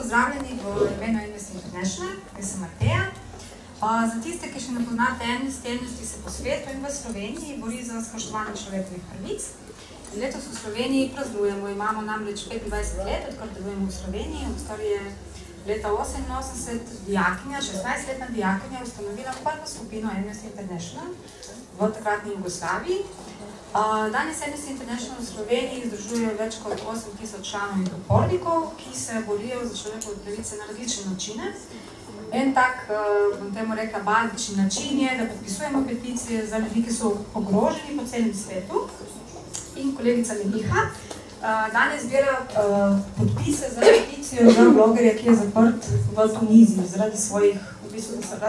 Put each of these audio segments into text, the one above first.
pozdravljeni v imenu Amnesty International, jaz sem Mateja. Za tiste, ki še ne poznate Amnesty se po svetu in v Sloveniji bori za spoštovanje človekovih pravic. Letos v Sloveniji praznujemo, imamo namreč 25 let, odkar delujemo v Sloveniji, odkar je leta 88 dijakinja, 16-letna dijakinja ustanovila prvo skupino Amnesty International v takratni Jugoslaviji. Danes Amnesty International v Sloveniji združuje več kot 8000 članov in podpornikov, ki se borijo za človekove pravice na različne načine. En tak, bom temu rekla, bazični način je, da podpisujemo peticije za ljudi, ki so ogroženi po celem svetu. In kolegica Meniha danes zbira podpise za peticijo za blogerja, ki je zaprt v Tuniziji zaradi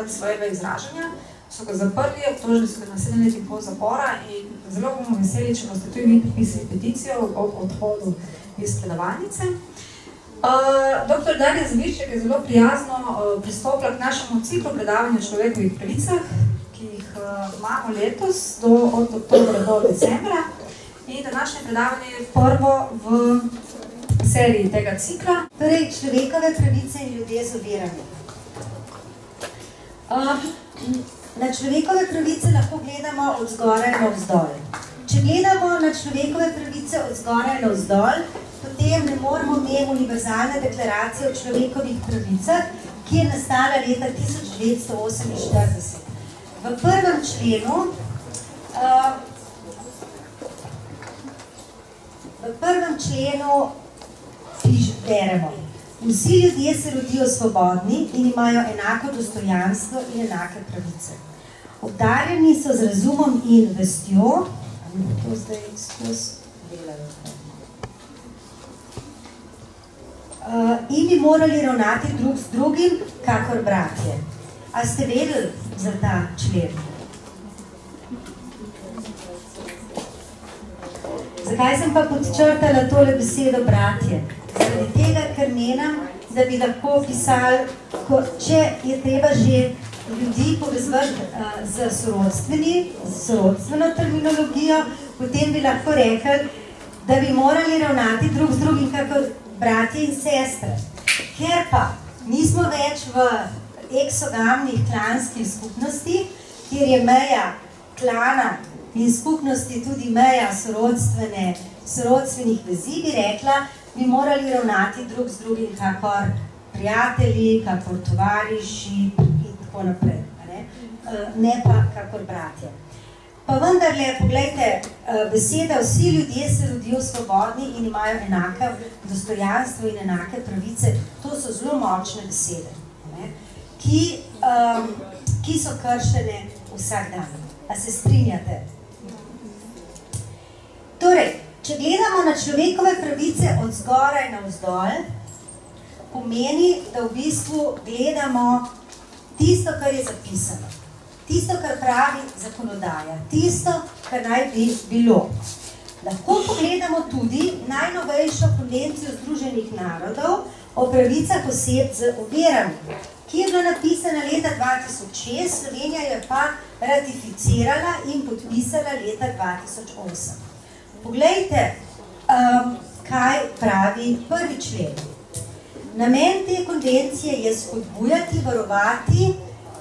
svojega izražanja. So ga zaprli, obtožili so ga na 7 let in pol zapora in zelo bomo veseli, če boste tudi vi podpisali peticijo ob odhodu iz predavalnice. Dr. Darja Zaviršek je zelo prijazno pristopila k našemu ciklu predavanja o človekovih pravicah, ki jih imamo letos od oktobra do decembra. In današnje predavanje je prvo v seriji tega cikla. Torej, človekove pravice in ljudje z ovirami. Na človekove pravice lahko gledamo od zgoraj na vzdolj. Če gledamo na človekove pravice od zgoraj na vzdolj, potem ne moramo imeti univerzalne deklaracije o človekovih pravicah, ki je nastala leta 1948. V prvem členu beremo: vsi ljudje se rodijo svobodni in imajo enako dostojanstvo in enake pravice. Obdarjeni so z razumom in vestjo, to zdaj skozi delajo, in bi morali ravnati drug z drugim, kakor bratje. A ste vedeli za ta člen? Zakaj sem pa podčrtala tole besedo bratje? Zaradi tega, ker menim, da bi lahko pisali, če je treba že ljudi povezati z sorodstveno terminologijo, potem bi lahko rekli, da bi morali ravnati drug z drugim kakor bratje in sestre. Ker pa nismo več v eksogamnih klanskih skupnostih, kjer je meja klana in skupnosti tudi meja sorodstvenih vezi, bi rekla, bi morali ravnati drug z drugim kakor prijatelji, kakor tovariši in tako naprej. Ne pa kakor bratje. Pa vendarle, poglejte, beseda vsi ljudje se rodijo svobodni in imajo enake dostojanstvo in enake pravice, to so zelo močne besede, ki so kršene vsak dan. A se strinjate? Torej, če gledamo na človekove pravice od zgoraj na vzdolj, pomeni, da v bistvu gledamo tisto, kar je zapisano. Tisto, kar pravi zakonodaja. Tisto, kar naj bi bilo. Lahko pogledamo tudi najnovejšo konvencijo Združenih narodov o pravicah oseb z ovirami, ki je bila napisana leta 2006, Slovenija je pa ratificirala in podpisala leta 2008. Poglejte, kaj pravi prvi člen. Namen te konvencije je spodbujati, varovati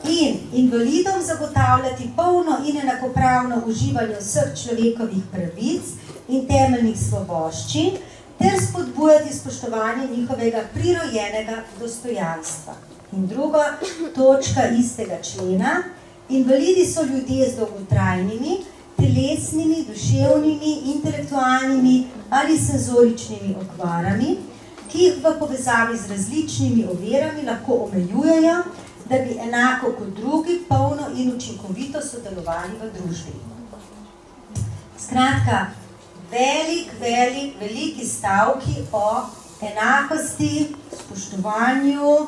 in invalidom zagotavljati polno in enakopravno uživanje vseh človekovih pravic in temeljnih svoboščin ter spodbujati spoštovanje njihovega prirojenega dostojanstva. In druga točka istega člena: invalidi so ljudje z dolgotrajnimi, telesnimi, duševnimi, intelektualnimi ali senzoričnimi okvarami, ki jih v povezavi z različnimi ovirami lahko omejujejo, da bi enako kot drugi polno in učinkovito sodelovali v družbi. Skratka, veliki stavki o enakosti, spoštovanju,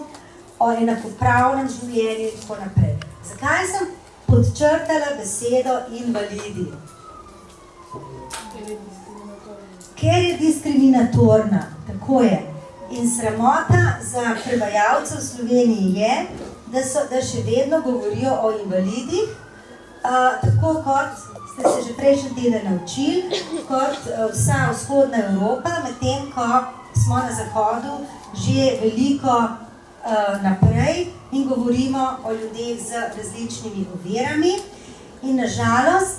o enakopravnem življenju in tako naprej. Zakaj sem podčrtala besedo invalidi? Ker je diskriminatorna, tako je. In sramota za prevajalce v Sloveniji je, da še vedno govorijo o invalidih, tako kot ste se že prejšnji teden naučili, kot vsa vzhodna Evropa, medtem ko smo na Zahodu že veliko naprej in govorimo o ljudeh z različnimi ovirami. In nažalost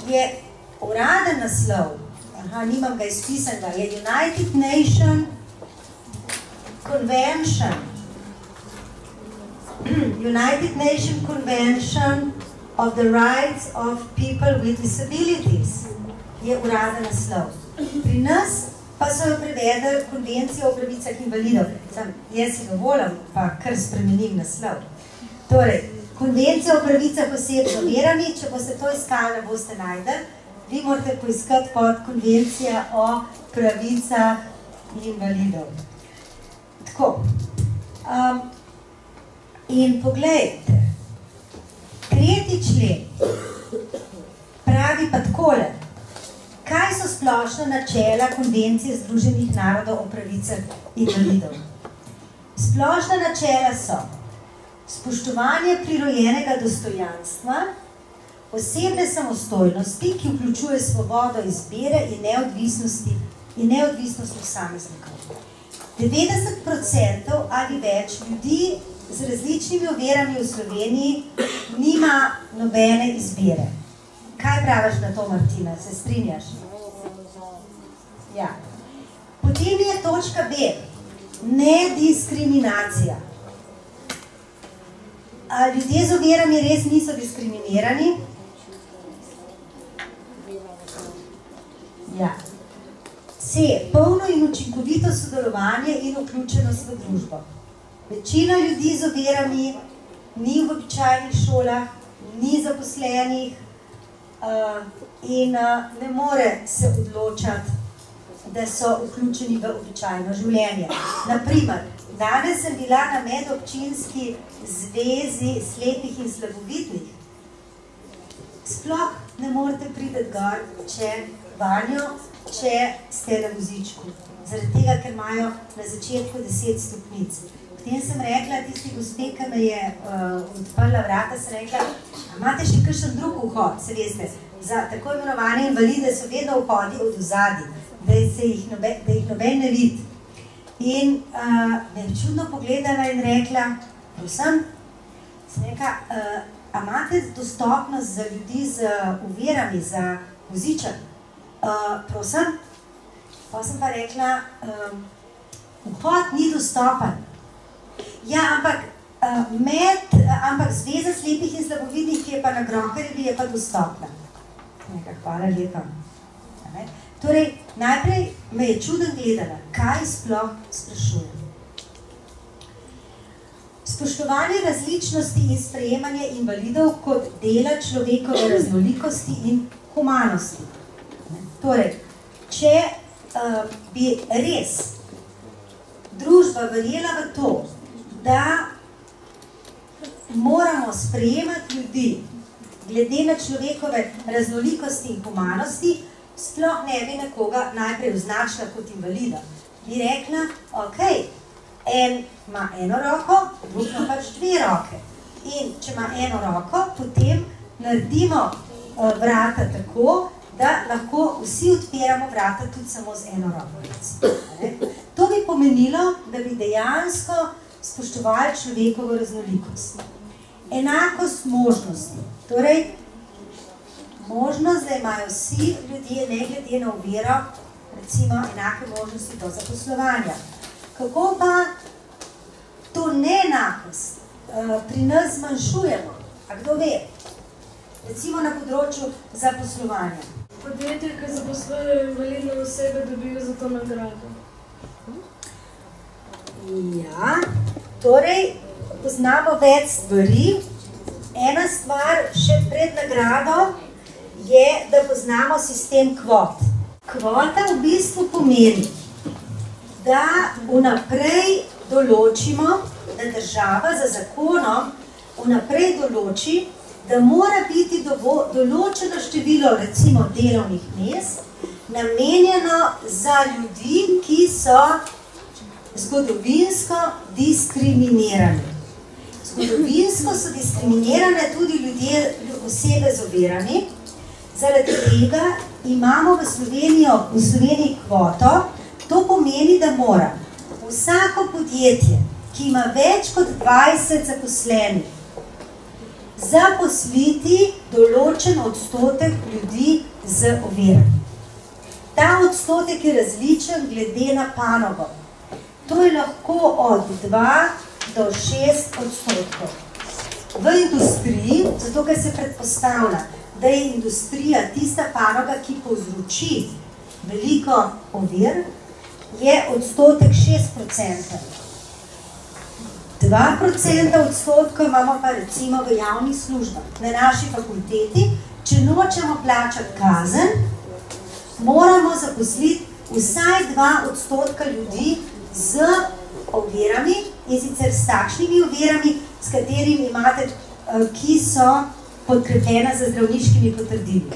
je uraden naslov, nimam ga izpisanega, je United Nations Convention of the Rights of People with Disabilities. Je uraden naslov. Pri nas pa so jo prevedli Konvencijo o pravicah invalidov. Jaz si dovolim, pa kar spremenim naslov. Torej, Konvencija o pravicah oseb z ovirami, če boste to iskali, ne boste najdeli. Vi morate poiskati pod Konvencija o pravicah invalidov. Tako. In poglejte, 3. člen pravi pa takole. Kaj so splošna načela Konvencije Združenih narodov o pravicah invalidov? Splošna načela so spoštovanje prirojenega dostojanstva, osebne samostojnosti, ki vključuje svobodo izbire in neodvisnost posameznikov. 90% ali več ljudi z različnimi ovirami v Sloveniji nima nobene izbire. Kaj praviš na to, Martina? Se strinjaš? Ja. Potem je točka B. Nediskriminacija. A ljudje z ovirami res niso diskriminirani? Ja. C. Polno in učinkovito sodelovanje in vključenost v družbo. Večina ljudi z ovirami ni v običajnih šolah, ni zaposlenih in ne more se odločati, da so vključeni v običajno življenje. Naprimer, danes sem bila na medobčinski zvezi slepih in slabovidnih. Sploh ne morete priti gor, če ste na vozičku. Zaradi tega, ker imajo na začetku 10 stopnic. Potem sem rekla, tisti gospe, ki me je odprla vrata, sem rekla, imate še kakšen drug vhod, se veste, za tako imenovane invalide so vedno vhodi od ozadij, da jih noben ne vidi. In me je čudno pogledala in rekla, prosim, sem rekla, a imate dostopnost za ljudi z ovirami, za voziček? Prosim? Pa sem pa rekla, vhod ni dostopen. Ja, ampak Zveza slepih in slabovidnih, ki je pa na Gronkarjevi, je pa dostopna. Nekaj, hvala lepa. Torej, najprej me je čuden gledala, kaj sploh sprašujem. Spoštovanje različnosti in sprejemanje invalidov kot dela človekove raznolikosti in humanosti. Torej, če bi res družba verjela v to, da moramo sprejemati ljudi glede na človekove raznolikosti in humanosti, sploh ne bi nekoga najprej označila kot invalida. Bi rekla, ok, en ima eno roko, drug ima pač 2 roke. In če ima eno roko, potem naredimo vrata tako, da lahko vsi odpiramo vrata tudi samo z eno roko. To bi pomenilo, da bi dejansko spoštovali človekovo raznolikost. Enakost možnosti. Torej, možnost, da imajo vsi ljudje, ne glede na oviro, recimo enake možnosti do zaposlovanja. Kako pa to neenakost pri nas zmanjšujemo? A kdo ve? Recimo na področju zaposlovanja. Podjetje, ki zaposlujejo invalidne osebe, dobijo za to nagrado. Ja, torej poznamo več stvari. Ena stvar še pred nagrado je, da poznamo sistem kvot. Kvota v bistvu pomeni, da vnaprej določimo, da država za zakonom vnaprej določi, da mora biti določeno število recimo delovnih mest namenjeno za ljudi, ki so zgodovinsko diskriminirani. Zgodovinsko so diskriminirane tudi osebe z ovirami. Zaradi tega imamo v Sloveniji kvoto, To pomeni, da mora vsako podjetje, ki ima več kot 20 zaposlenih, zaposliti določen odstotek ljudi z ovirami. Ta odstotek je različen glede na panogo. To je lahko od 2 do 6 odstotkov. V industriji, zato ker se predpostavlja, da je industrija tista panoga, ki povzroči veliko ovir, je odstotek 6%. 2% odstotkov imamo pa recimo v javnih službah. Na naši fakulteti, če nočemo plačati kazen, moramo zaposliti vsaj 2% ljudi z ovirami, in sicer s takšnimi ovirami, s katerimi imate, ki so podkrepljena z zdravniškimi potrdili.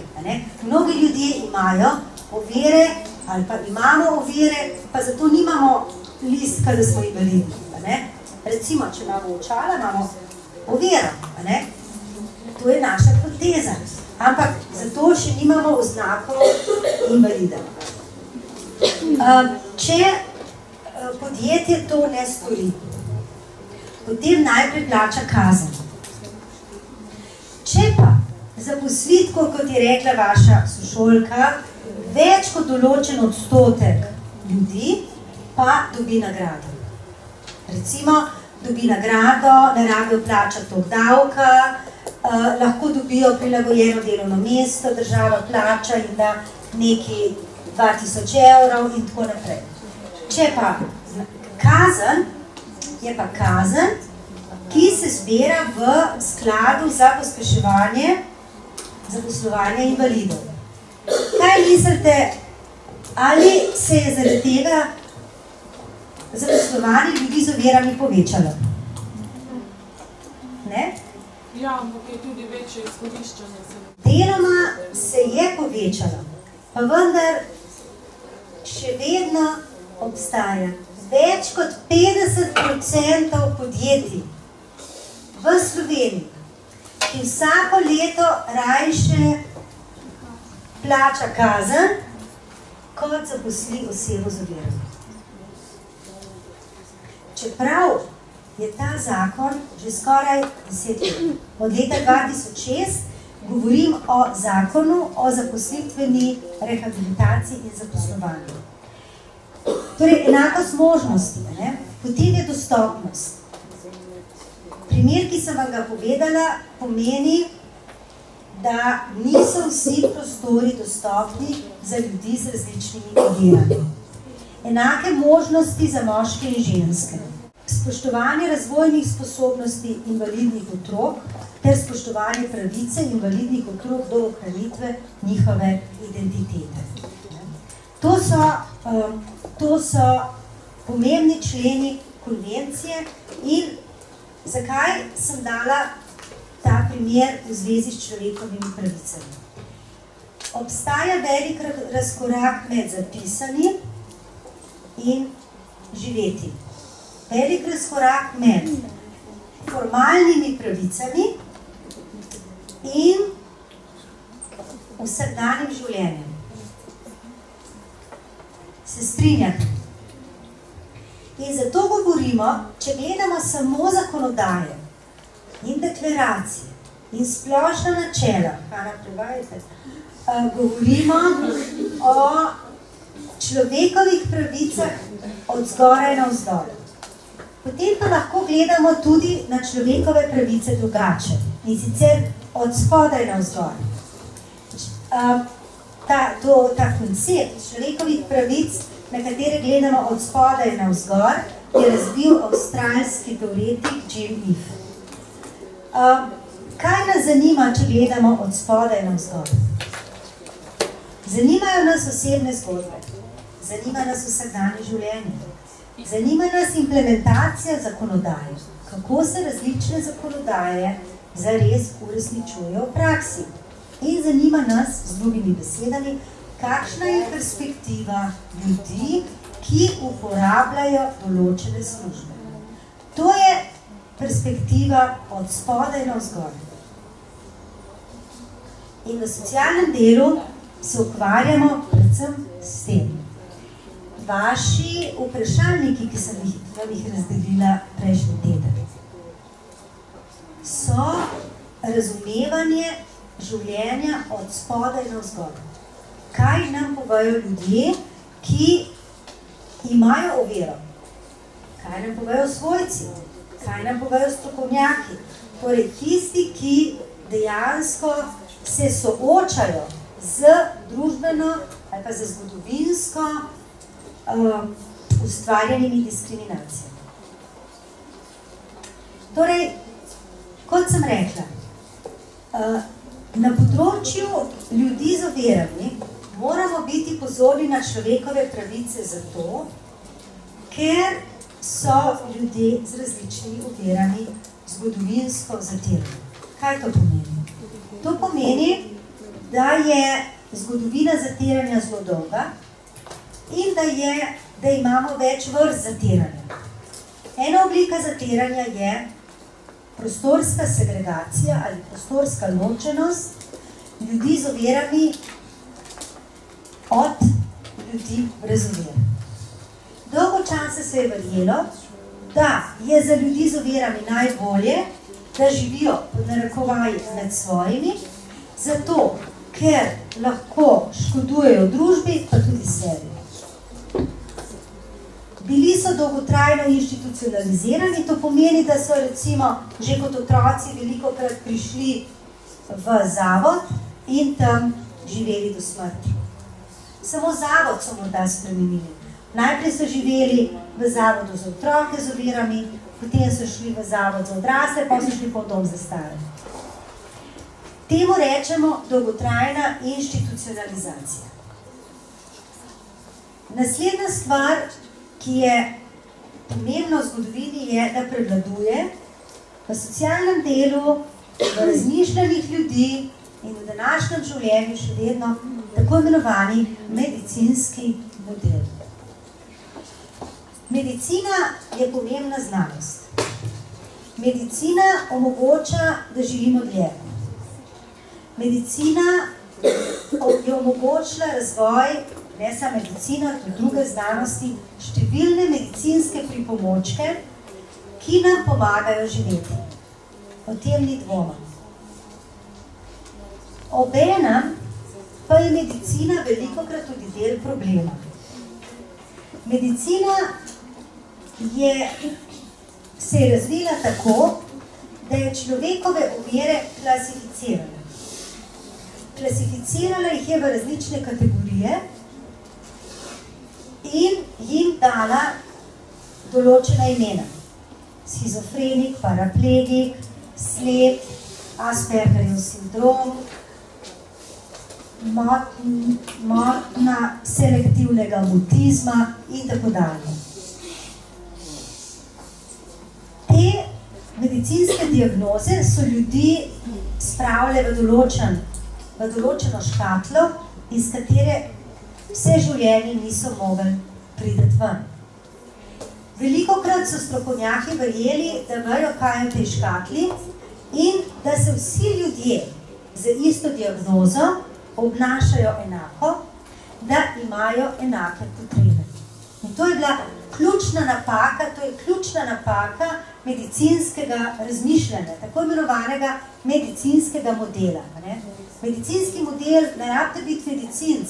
Mnogi ljudje imajo ovire ali pa imamo ovire, pa zato nimamo listka, da smo invalidni. Recimo, če imamo očala, imamo oviro. To je naša proteza. Ampak zato še nimamo oznako invalida. Če podjetje to ne stori, potem najprej plača kazen. Če pa zaposliti, kot je rekla vaša sošolka, več kot določen odstotek ljudi, pa dobi nagrado. Recimo, dobi nagrado, ne rabijo plačati tog davka, lahko dobijo prilagojeno delovno mesto, država plača in da neki 2000 evrov in tako naprej. Če pa kazen, je pa kazen, ki se zbira v skladu za pospeševanje zaposlovanja invalidov. Kaj mislite, ali se je zaradi tega zaposlovanje ljudi z ovirami povečalo? Ne? Ja, ampak je tudi večje izkoriščanje. Deloma se je povečalo, pa vendar še vedno obstaja več kot 50% podjetij v Sloveniji, ki vsako leto rajše plača kazen, kot zaposli osebo z ovirami. Čeprav je ta zakon že skoraj 10 let. Od leta 2006 govorim o zakonu o zaposlitveni rehabilitaciji in zaposlovanju. Torej, enakost možnosti, potem je dostopnost. Primer, ki sem vam ga povedala, pomeni, da niso vsi prostori dostopni za ljudi z različnimi ovirami. Enake možnosti za moške in ženske. Spoštovanje razvojnih sposobnosti invalidnih otrok ter spoštovanje pravice invalidnih otrok do ohranitve njihove identitete. To so pomembni členi konvencije in zakaj sem dala ta primer v zvezi s človekovimi pravicami. Obstaja velik razkorak med zapisanim in živeti. Velik razkorak med formalnimi pravicami in vsakdanjim življenjem. Se strinjate? In zato govorimo, če gledamo samo zakonodaje in deklaracije in splošna načela, govorimo o človekovih pravicah od zgoraj navzdol. Potem pa lahko gledamo tudi na človekove pravice drugače, in sicer od spodaj navzgor. Ta koncept človekovih pravic, na katere gledamo od spodaj navzgor, je razvil avstralski teoretik Jim Ive. Kaj nas zanima, če gledamo od spodaj navzgor? Zanimajo nas osebne zgodbe, zanima nas vsakdanje življenje, zanima nas implementacija zakonodaje, kako se različne zakonodaje zares uresničujejo v praksi. In zanima nas, z drugimi besedami, kakšna je perspektiva ljudi, ki uporabljajo določene službe. To je perspektiva od spodaj navzgor. In v socialnem delu se ukvarjamo predvsem s tem. vaši vprašalniki, ki sem vam jih razdelila prejšnji teden, so razumevanje življenja od spodaj na vzgor. Kaj nam povejo ljudje, ki imajo oviro? Kaj nam povejo svojci? Kaj nam povejo strokovnjaki? Torej, tisti, ki dejansko se soočajo z družbeno ali pa z zgodovinsko ustvarjenimi diskriminacijami. Torej, kot sem rekla, na področju ljudi z ovirami moramo biti pozorni na človekove pravice zato, ker so ljudje z različnimi ovirami zgodovinsko zatirani. Kaj to pomeni? To pomeni, da je zgodovina zatiranja zelo dolga in da imamo več vrst zatiranja. Ena oblika zatiranja je prostorska segregacija ali prostorska ločenost ljudi z ovirami od ljudi brez ovir. Dolgo časa se je verjelo, da je za ljudi z ovirami najbolje, da živijo pod narekovaji med svojimi, zato, ker lahko škodujejo družbi, pa tudi sebi. Bili so dolgotrajno institucionalizirani, to pomeni, da so recimo že kot otroci velikokrat prišli v zavod in tam živeli do smrti. Samo zavod so morda spremenili. Najprej so živeli v zavodu za otroke z ovirami, potem so šli v zavod za odrasle, pa so šli v dom za stare. Temu rečemo dolgotrajna institucionalizacija. Naslednja stvar, ki je pomembna v zgodovini, je, da prevladuje v socialnem delu, v razmišljanjih ljudi in v današnjem življenju še vedno tako imenovani medicinski model. Medicina je pomembna znanost. Medicina omogoča, da živimo dlje. Medicina je omogočila razvoj, ne samo medicina, tudi druge znanosti, številne medicinske pripomočke, ki nam pomagajo živeti. O tem ni dvoma. Obenem pa je medicina velikokrat tudi del problema. Medicina se je razvila tako, da je človekove ovire klasificirala. Klasificirala jih je v različne kategorije in jim dala določena imena. Schizofrenik, paraplegik, slep, Aspergerjev sindrom, motnja selektivnega mutizma in tako dalje. Te medicinske diagnoze so ljudi spravile v določeno škatlo, iz katere vse življenje niso mogli priti ven. Velikokrat so strokovnjaki verjeli, da vejo, kaj je v tej škatli in da se vsi ljudje z isto diagnozo obnašajo enako, da imajo enake potrebe. In to je bila ključna napaka medicinskega razmišljanja, tako imenovanega medicinskega modela. Medicinski model, ne rabite biti medicinc,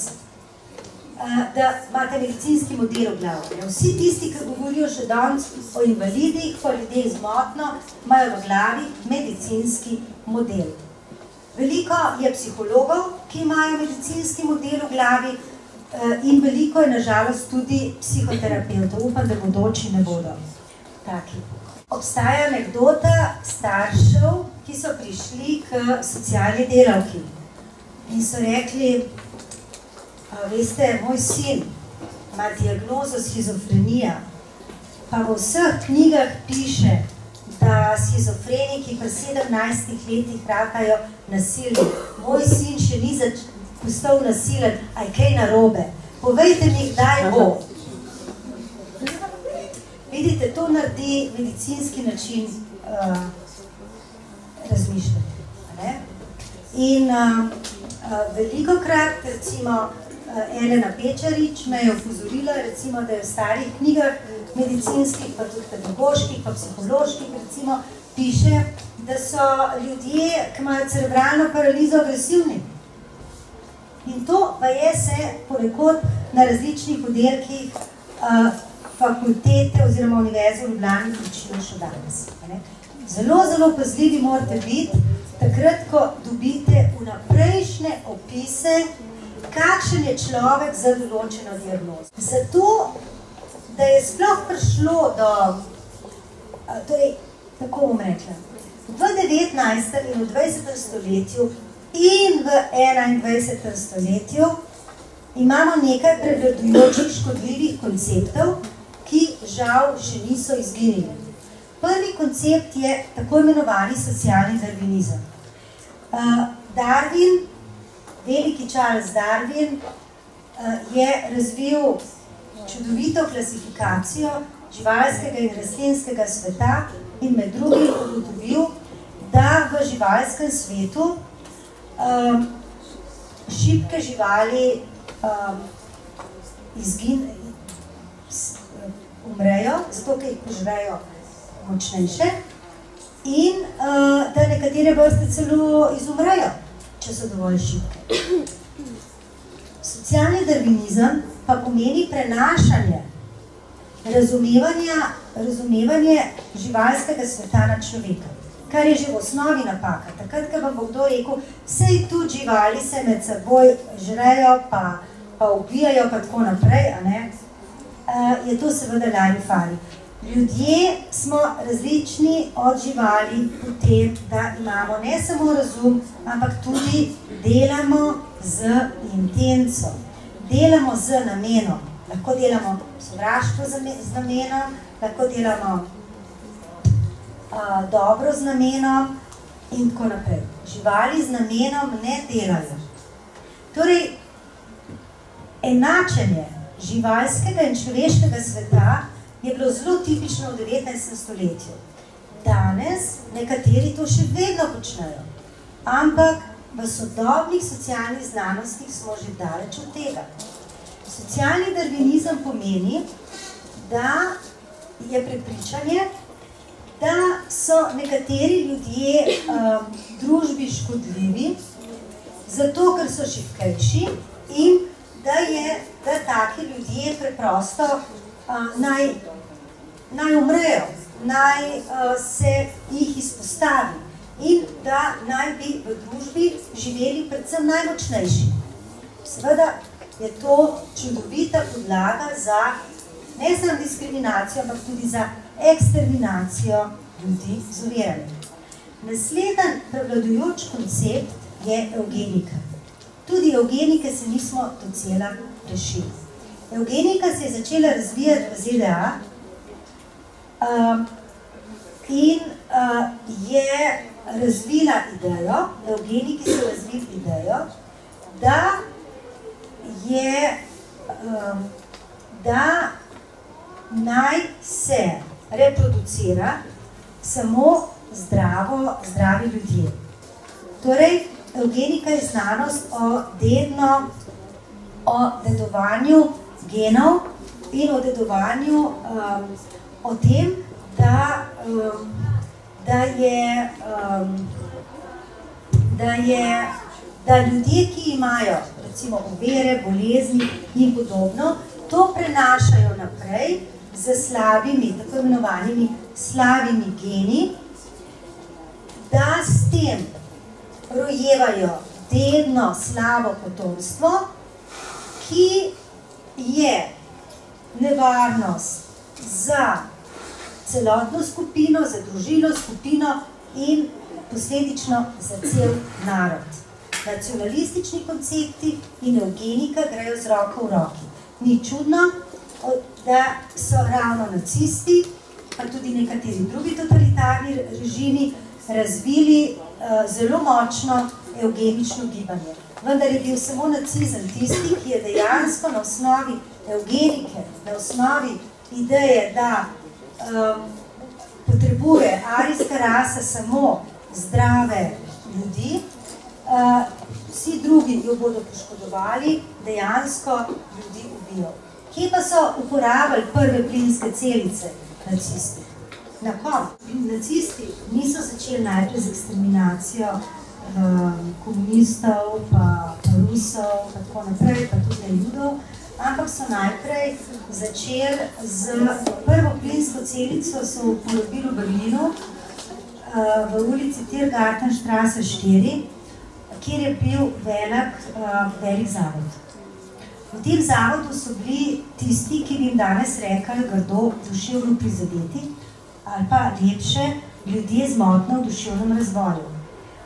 da imate medicinski model v glavi. Vsi tisti, ki govorijo še danes o invalidih, pa ljudeh z motnjo, imajo v glavi medicinski model. Veliko je psihologov, ki imajo medicinski model v glavi in veliko je nažalost tudi psihoterapevtov. Upam, da bodoči ne bodo taki. Obstaja anekdota staršev, ki so prišli k socialni delavki in so rekli, veste, moj sin ima diagnozo schizofrenija, pa v vseh knjigah piše, da schizofreniki pri 17 letih ratajo nasilni. Moj sin še ni postal nasilen, a je kaj narobe. Povejte mi, kdaj bo. Vidite, to naredi medicinski način razmišljanja. In velikokrat, recimo, Elena Pečarič me je opozorila, recimo, da je v starih knjigah medicinskih, pa tudi pedagoških, pa psiholoških, recimo, piše, da so ljudje, ki imajo cerebralno paralizo, agresivni. In to pa je se ponekod na različnih oddelkih fakultete oziroma univerze v Ljubljani pričilo še danes. Zelo, zelo pazljivi morate biti, takrat, ko dobite vnaprejšnje opise, kakšen je človek za določeno diagnozo. Zato, da je sploh prišlo do, torej, tako bom rekla, v 19. in v 20. stoletju in v 21. stoletju imamo nekaj prevladujočih škodljivih konceptov, ki žal še niso izginili. Prvi koncept je tako imenovani socialni darvinizem. Darwin, veliki Charles Darwin, je razvil čudovito klasifikacijo živalskega in rastlinskega sveta in med drugim ugotovil, da v živalskem svetu šibke živali umrejo, zato ker jih požrejo močnejše in da nekatere vrste celo izumrejo, če so dovolj šibke. Socialni darvinizem pa pomeni prenašanje razumevanje živalskega sveta na človeka, kar je že v osnovi napaka. Takrat, ko vam bo kdo rekel, sej tudi živali se med seboj žrejo, pa ubijajo, pa tako naprej, je to seveda larifari. Ljudje smo različni od živali v tem, da imamo ne samo razum, ampak tudi delamo z intenco, delamo z namenom. Lahko delamo sovraštvo z namenom, lahko delamo dobro z namenom in tako naprej. Živali z namenom ne delajo. Torej, enačenje živalskega in človeškega sveta je bilo zelo tipično v 19. stoletju. Danes nekateri to še vedno počnejo, ampak v sodobnih socialnih znanostih smo že daleč od tega. Socialni darvinizem pomeni, da je prepričanje, da so nekateri ljudje družbi škodljivi, zato ker so šibkejši in da taki ljudje preprosto naj umrejo, naj se jih izpostavi in da naj bi v družbi živeli predvsem najmočnejši. Seveda je to čudovita podlaga za ne samo diskriminacijo, ampak tudi za eksterminacijo ljudi z oviranjem. Naslednji prevladujoč koncept je eugenika. Tudi eugenike se nismo docela rešili. Eugenika se je začela razvijati v ZDA in je razvila idejo, eugeniki so razvili idejo, da naj se reproducira samo zdravi ljudje. Torej, eugenika je znanost o dedovanju genov in o dedovanju o tem, da ljudje, ki imajo recimo ovire, bolezni in podobno, to prenašajo naprej z slabimi, tako imenovanimi slabimi geni, da s tem rojevajo dedno slabo potomstvo, ki je nevarnost za celotno skupino, za družino, skupino in posledično za cel narod. Nacionalistični koncepti in eugenika grejo z roko v roki. Ni čudno, da so ravno nacisti, pa tudi nekateri drugi totalitarni režimi razvili zelo močno eugenično gibanje. Vendar je bil samo nacizem tisti, ki je dejansko na osnovi eugenike, na osnovi ideje, da potrebuje arijska rasa samo zdrave ljudi, vsi drugi jo bodo poškodovali, dejansko ljudi ubijal. Kje pa so uporabljali prve plinske celice nacisti? Na kom? Nacisti niso začeli najprej z eksterminacijo komunistov, pa Rusov, pa tako naprej, pa tudi Judov, ampak so najprej začeli z prvo plinsko celico, so uporabili v Berlinu, v ulici Tiergartenstraße 4, kjer je bil velik zavod. V tem zavodu so bili tisti, ki bi jim danes rekli grdo duševno prizadeti, ali pa lepše ljudje z motnjo v duševnem razvoju,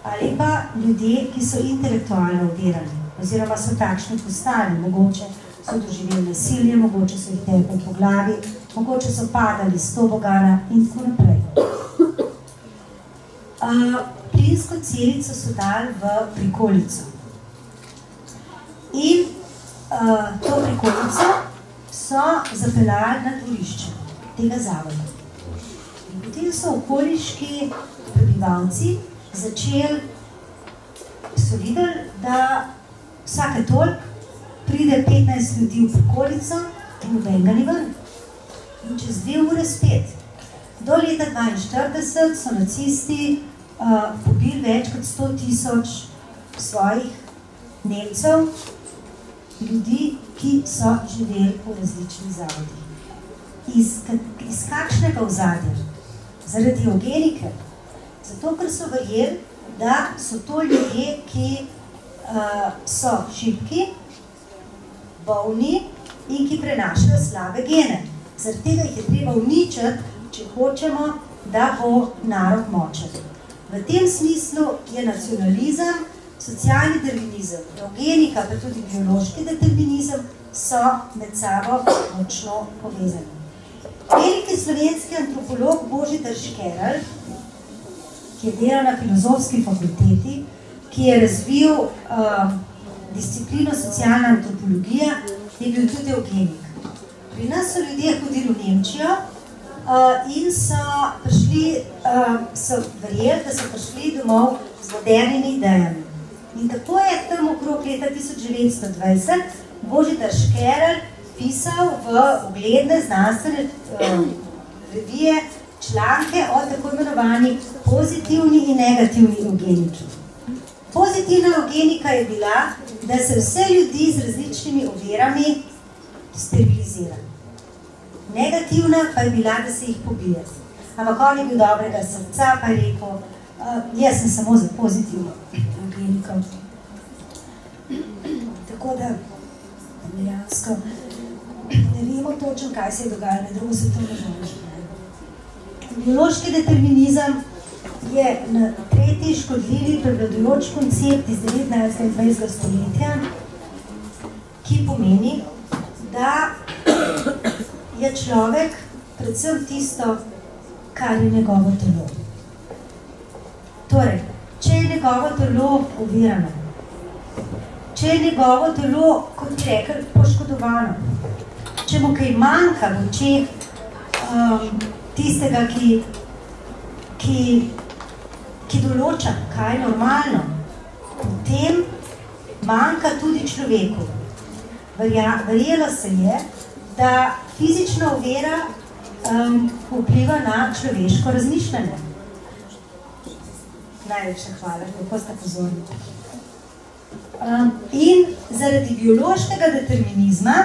ali pa ljudje, ki so intelektualno ovirani, oziroma so takšni postali, mogoče so doživeli nasilje, mogoče so jih tepli po glavi, mogoče so padali s tobogana in tako naprej. Plinsko celico so dali v prikolico. In to prikolico so zapeljali na dvorišče tega zavoda. In potem so okoliški prebivalci začeli, so videli, da vsake toliko pride 15 ljudi v prikolico in nobenega ni ven. In čez 2 ure spet. Do leta 1942 so nacisti pobili več kot 100.000 svojih Nemcev, ljudi, ki so živeli v različnih zavodih. Iz kakšnega ozadja? Zaradi eugenike. Zato, ker so verjeli, da so to ljudje, ki so šibki, bolni in ki prenašajo slabe gene. Zaradi tega jih je treba uničiti, če hočemo, da bo narod močen. V tem smislu je nacionalizem, socialni determinizem, eugenika, pa tudi biološki determinizem so med sabo močno povezani. Veliki slovenski antropolog Božidar Škerl, ki je delal na filozofski fakulteti, ki je razvil disciplino socialna antropologija, je bil tudi eugenik. Pri nas so ljudje hodili v Nemčijo in so verjeli, da so prišli domov z modernimi idejami. In tako je tam okrog leta 1920 Božidar Škerl pisal v ugledne znanstvene revije članke o tako imenovani pozitivni in negativni eugeniki. Pozitivna eugenika je bila, da se vse ljudi z različnimi ovirami sterilizira. Negativna pa je bila, da se jih pobije. Ampak on je bil dobrega srca, pa je rekel, jaz sem samo za pozitivno eugeniko. Tako da, dejansko, ne vemo točno, kaj se je dogajalo na drugo svetovno vojno. Biološki determinizem je na tretji škodljivi prevladujoč koncept iz 19. in 20. stoletja, ki pomeni, da je človek predvsem tisto, kar je njegovo telo. Torej, če je njegovo telo ovirano, če je njegovo telo, kot bi rekel, poškodovano, če mu kaj manjka v očeh tistega, ki določa, kaj je normalno, potem manjka tudi človeku. Verjelo se je, da fizična ovira vpliva na človeško razmišljanje. Najlepša hvala, kako ste pozorni. In zaradi biološkega determinizma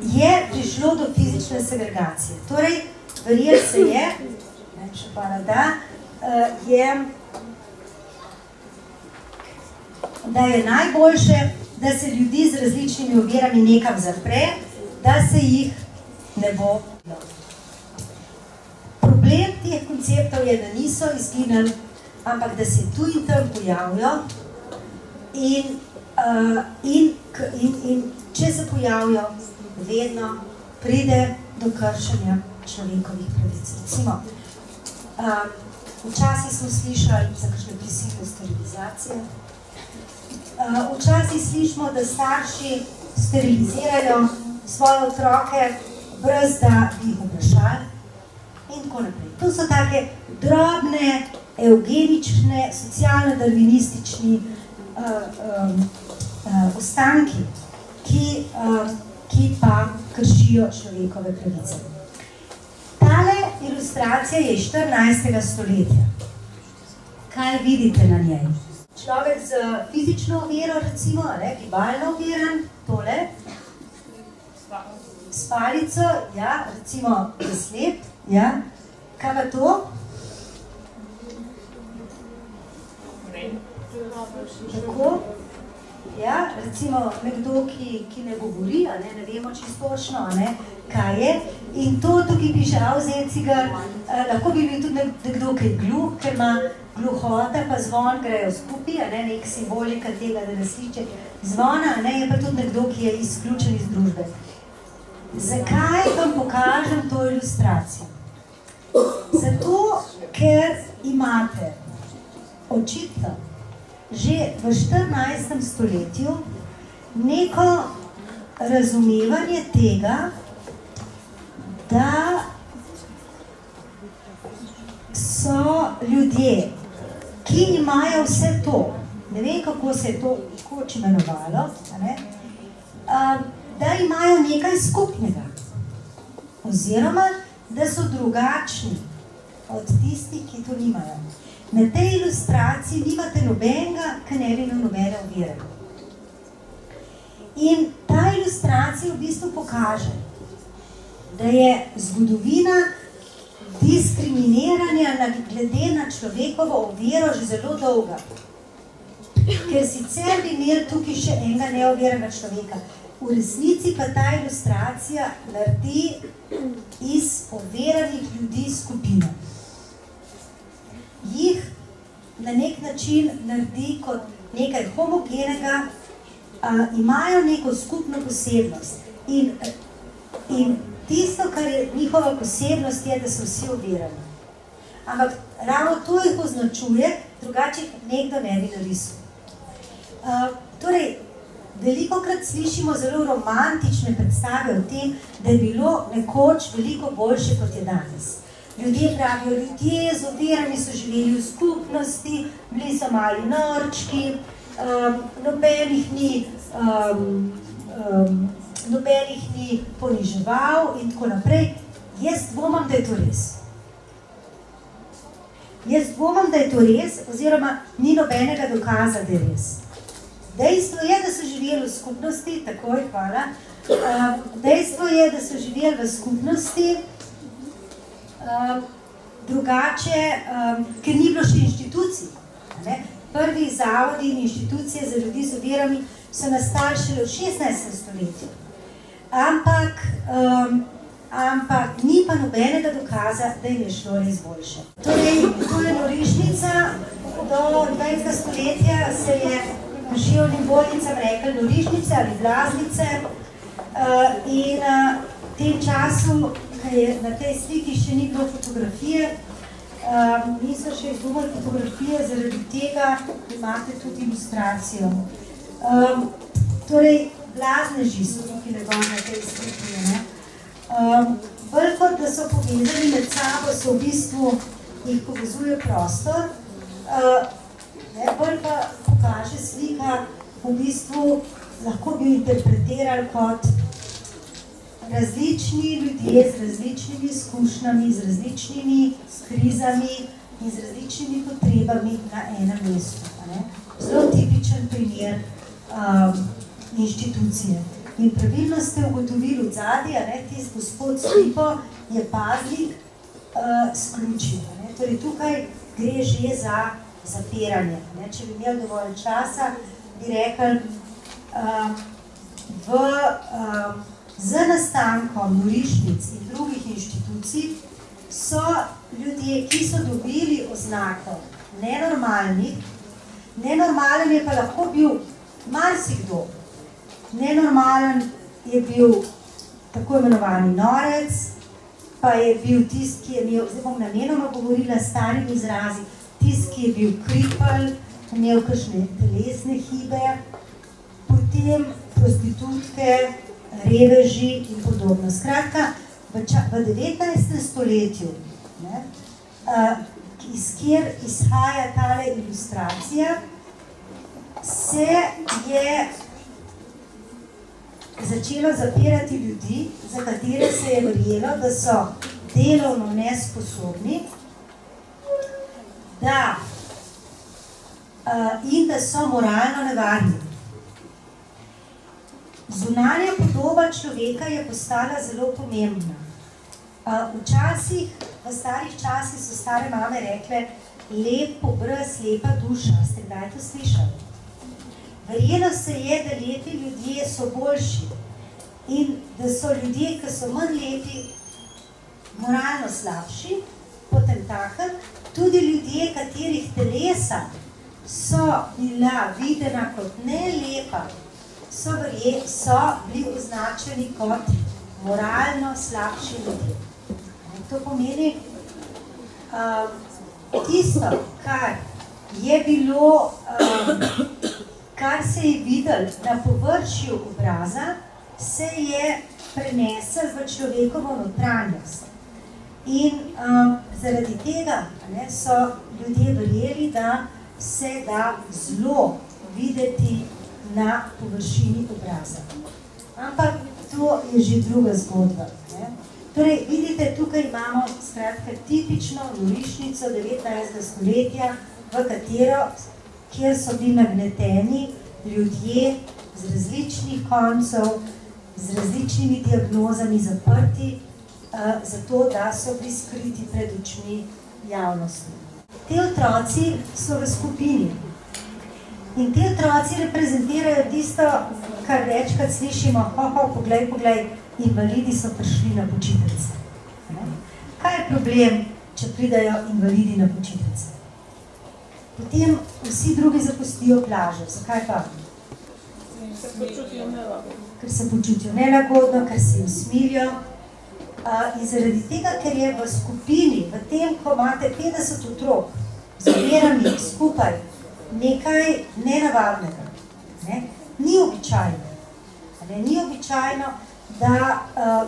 je prišlo do fizične segregacije. Torej, verjelo se je, najlepša hvala, da je najboljše, da se ljudi z različnimi ovirami nekam zapre, da se jih ne bo. Problem teh konceptov je, da niso izginili, ampak da se tu in tam pojavijo in če se pojavijo, vedno pride do kršenja človekovih pravic. Recimo, včasih smo slišali za kakšne prisilne sterilizacije, včasih slišimo, da starši sterilizirajo svoje otroke, brez da bi jih vprašali in tako naprej. To so take drobne eugenične, socialno-darvinistični ostanki, ki pa kršijo človekove pravice. Tale ilustracija je iz 14. stoletja. Kaj vidite na njej? Človek z fizično oviro, recimo, gibalno oviran, tole, s palico, ja, recimo slep, ja. Kaj pa to? Tako, ja, recimo nekdo, ki ne govori, ne vemo čistočno, kaj je. In to tukaj piše Ausenziger, lahko bi bil tudi nekdo, ki je gluh, ker ima gluhota pa zvon grejo skupaj, nek simbolika tega, da ne sliče zvona, je pa tudi nekdo, ki je izključen iz družbe. Zakaj vam pokažem to ilustracijo? Zato, ker imate očitno že v 14. stoletju neko razumevanje tega, da so ljudje, ki imajo vse to, ne vem, kako se je to koč imenovalo, da imajo nekaj skupnega, oziroma, da so drugačni od tistih, ki to nimajo. Na tej ilustraciji nimate nobenega, ki ne bi imel nobene ovire. In ta ilustracija v bistvu pokaže, da je zgodovina diskriminiranja glede na človekovo oviro že zelo dolga. Ker sicer bi imeli tukaj še enega neoviranega človeka. V resnici pa ta ilustracija naredi iz oviranih ljudi skupino. Jih na nek način naredi kot nekaj homogenega, imajo neko skupno posebnost. In tisto, kar je njihova posebnost, je, da so vsi ovirani. Ampak ravno to jih označuje, drugače nekdo ne bi narisal. Torej, velikokrat slišimo zelo romantične predstave o tem, da je bilo nekoč veliko boljše, kot je danes. Ljudje pravijo, ljudje z ovirami so živeli v skupnosti, bili so mali norčki, nobenih ni poniževal in tako naprej. Jaz dvomam, da je to res. Jaz dvomam, da je to res, oziroma ni nobenega dokaza, da je res. Dejstvo je, da so živeli v skupnosti, takoj, hvala. Dejstvo je, da so živeli v skupnosti, drugače, ker ni bilo še inštitucij. Prvi zavodi in inštitucije za ljudi z ovirami so nastali šele v 16. stoletju. Ampak ni pa nobenega dokaza, da jim je šlo res boljše. Torej, to je norišnica, do 20. stoletja se je življenjem bolnicam rekli norišnice ali blaznice in v tem času, na tej sliki še ni bilo fotografije, niso še izumeli fotografije, zaradi tega imate tudi ilustracijo. Torej, blazneži so tukaj na tej sliki. Bolj kot da so povezani med sabo, so v bistvu jih povezuje prostor, bolj pa pokaže slika, v bistvu lahko bi interpretirali kot različni ljudje z različnimi izkušnjami, z različnimi krizami in z različnimi potrebami na enem mestu. Zelo tipičen primer inštitucije. In pravilno ste ugotovili v zadnji, tisti gospod s lipo je paznik s ključi. Torej tukaj gre že za zapiranje. Če bi imeli dovolj časa, bi rekli, z nastankom norišnic in drugih inštitucij so ljudje, ki so dobili oznako nenormalnih, nenormalen je pa lahko bil marsikdo. Nenormalen je bil tako imenovani norec, pa je bil tist, ki je imel, zdaj bom namenoma govorila s starimi izrazi, tist, ki je bil kripelj, imel kakšne telesne hibe, potem prostitutke, reveži in podobno. Skratka, v 19. stoletju iz kjer izhaja tale ilustracija, se je začelo zapirati ljudi, za katere se je verjelo, da so delovno nesposobni, in da so moralno nevarni. Zunanja podoba človeka je postala zelo pomembna. Včasih, v starih časih so stare mame rekle, lep obraz, lepa duša. Ste kdaj to slišali? Verjelo se je, da lepi ljudje so boljši in da so ljudje, ki so manj lepi, moralno slabši, potemtakem tudi ljudje, katerih telesa so bila videna kot nelepa, so bili označeni kot moralno slabši ljudje. To pomeni, tisto, kar je bilo, kar se je videlo na površju obraza, se je prenesel v človekovo notranjost. In zaradi tega so ljudje verjeli, da se da zelo videti na površini obraza. Ampak to je že druga zgodba. Torej, vidite, tukaj imamo skratka tipično norišnico 19. stoletja, v katero, kjer so bili nagneteni ljudje z različnih koncev, z različnimi diagnozami zaprti, zato da so bili skriti pred očmi javnosti. Te otroci so v skupini. In te otroci reprezentirajo tisto, kar večkrat slišimo, poglej, invalidi so prišli na počitnice. Kaj je problem, če pridajo invalidi na počitnice? Potem vsi drugi zapustijo plažo. Zakaj pa? Ker se počutijo nelagodno, ker se jim smilijo. In zaradi tega, ker je v skupini, v tem, ko imate 50 otrok z ovirami skupaj, nekaj nenavadnega. Ni običajno. Ni običajno, da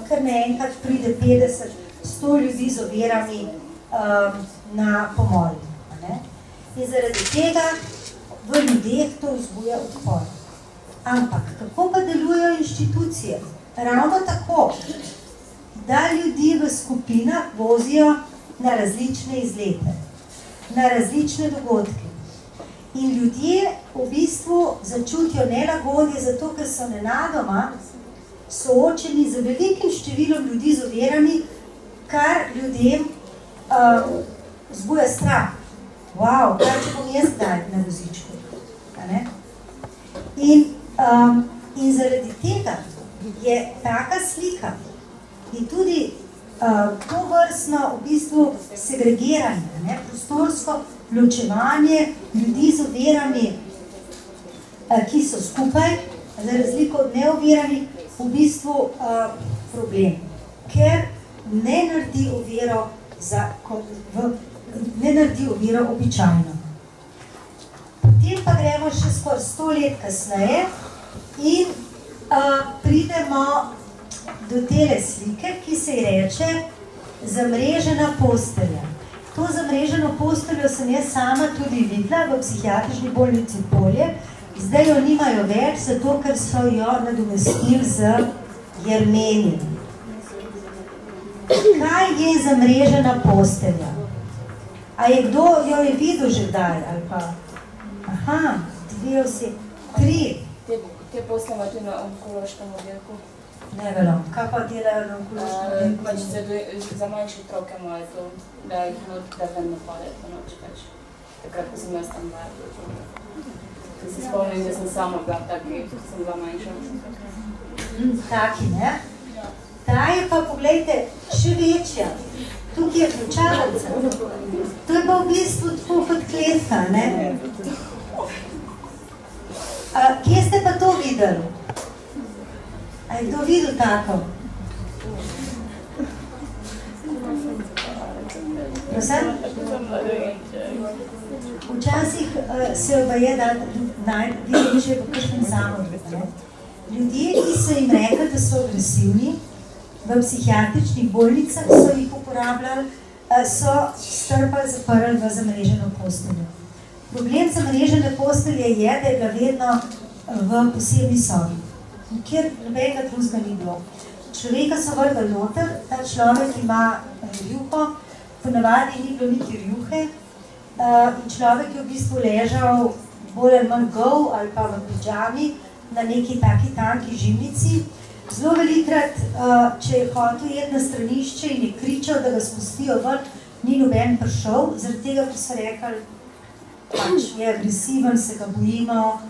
kar naenkrat pride 50-100 ljudi z ovirami na pomol. In zaradi tega v ljudeh to vzbuja odpor. Ampak kako pa delujejo inštitucije? Ravno tako, da ljudi v skupinah vozijo na različne izlete, na različne dogodke. In ljudje v bistvu začutijo nelagodje, zato ker so nenadoma soočeni z velikim številom ljudi z ovirami, kar ljudem vzbuja strah. Wow, kaj če bom jaz kdaj na vozičku? In zaradi tega je taka slika in tudi to vrstno v bistvu segregiranje, prostorsko ločevanje ljudi z ovirami, ki so skupaj, za razliko od neoviranih, v bistvu problem, ker ne naredi oviro običajno. Potem pa gremo še skoraj 100 let kasneje in pridemo do tele slike, ki se ji reče zamrežena postelja. To zamreženo posteljo sem jaz sama tudi videla v psihiatrični bolnici Polje. Zdaj jo nimajo več, zato ker so jo nadomestili z jermeni. Kaj je zamrežena postelja? A je kdo jo je videl že kdaj? Ali pa? Aha, dve vsi. 3. Te postelje tudi na onkološkem oddelku? Ne vem, kaj pa delajo na onkološkem oddelku? Pač za manjše otroke imajo to, da jih da ven napade po noč več. Takrat, ko sem jaz tam bila. Se spomnim, da sem sama bila taki, ko sem bila manjša. Taki, ne? Ta je pa, poglejte, še večja. Tukaj je ključavnica. To je pa v bistvu tako kot kletka, ne? Kje ste pa to videli? A je kdo videl tako? Prosim? Včasih se obaje, da vidim že v kakšnem zamodu. Ljudje, ki so jim rekli, da so agresivni, v psihiatričnih bolnicah so jih uporabljali so strpali, zaprli v zamreženo posteljo. Problem zamrežene postelje je, da je bila vedno v posebni sobi, kjer nobenega drugega ni bilo. Človeka so vrgli noter, ta človek ima rjuho, ponavadi ni bilo niti rjuhe, in človek je v bistvu ležal bolj ali manj gol ali pa v pidžami na neki taki tanki žimnici. Zelo velikrat, če je hotel jeti na stranišče in je kričal, da ga spustijo ven, ni noben prišel, zaradi tega, ko so rekli, pač je agresiven, se ga bojimo,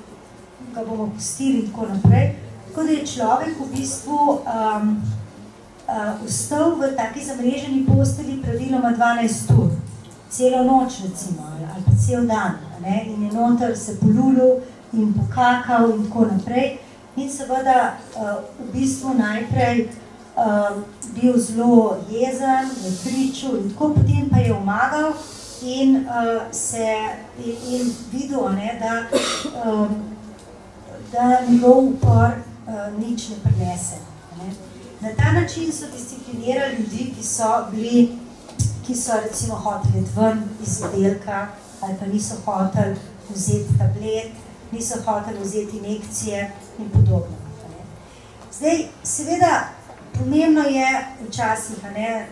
ga bomo pustili in tako naprej. Tako da je človek v bistvu vstal v taki zamreženi postelji praviloma 12 ur, celo noč recimo, ali pa cel dan, ne? In je noter se polulil in pokakal in tako naprej. In seveda v bistvu najprej bil zelo jezen, je kričal in tako, potem pa je omagal in videl, ne, da njegov upor nič ne prinese. Ne. Na ta način so disciplinirali ljudi, ki so recimo hoteli ven iz oddelka ali pa niso hoteli vzeti tablet, niso hoteli vzeti injekcije in podobno. Ne. Zdaj, seveda, pomembno je včasih,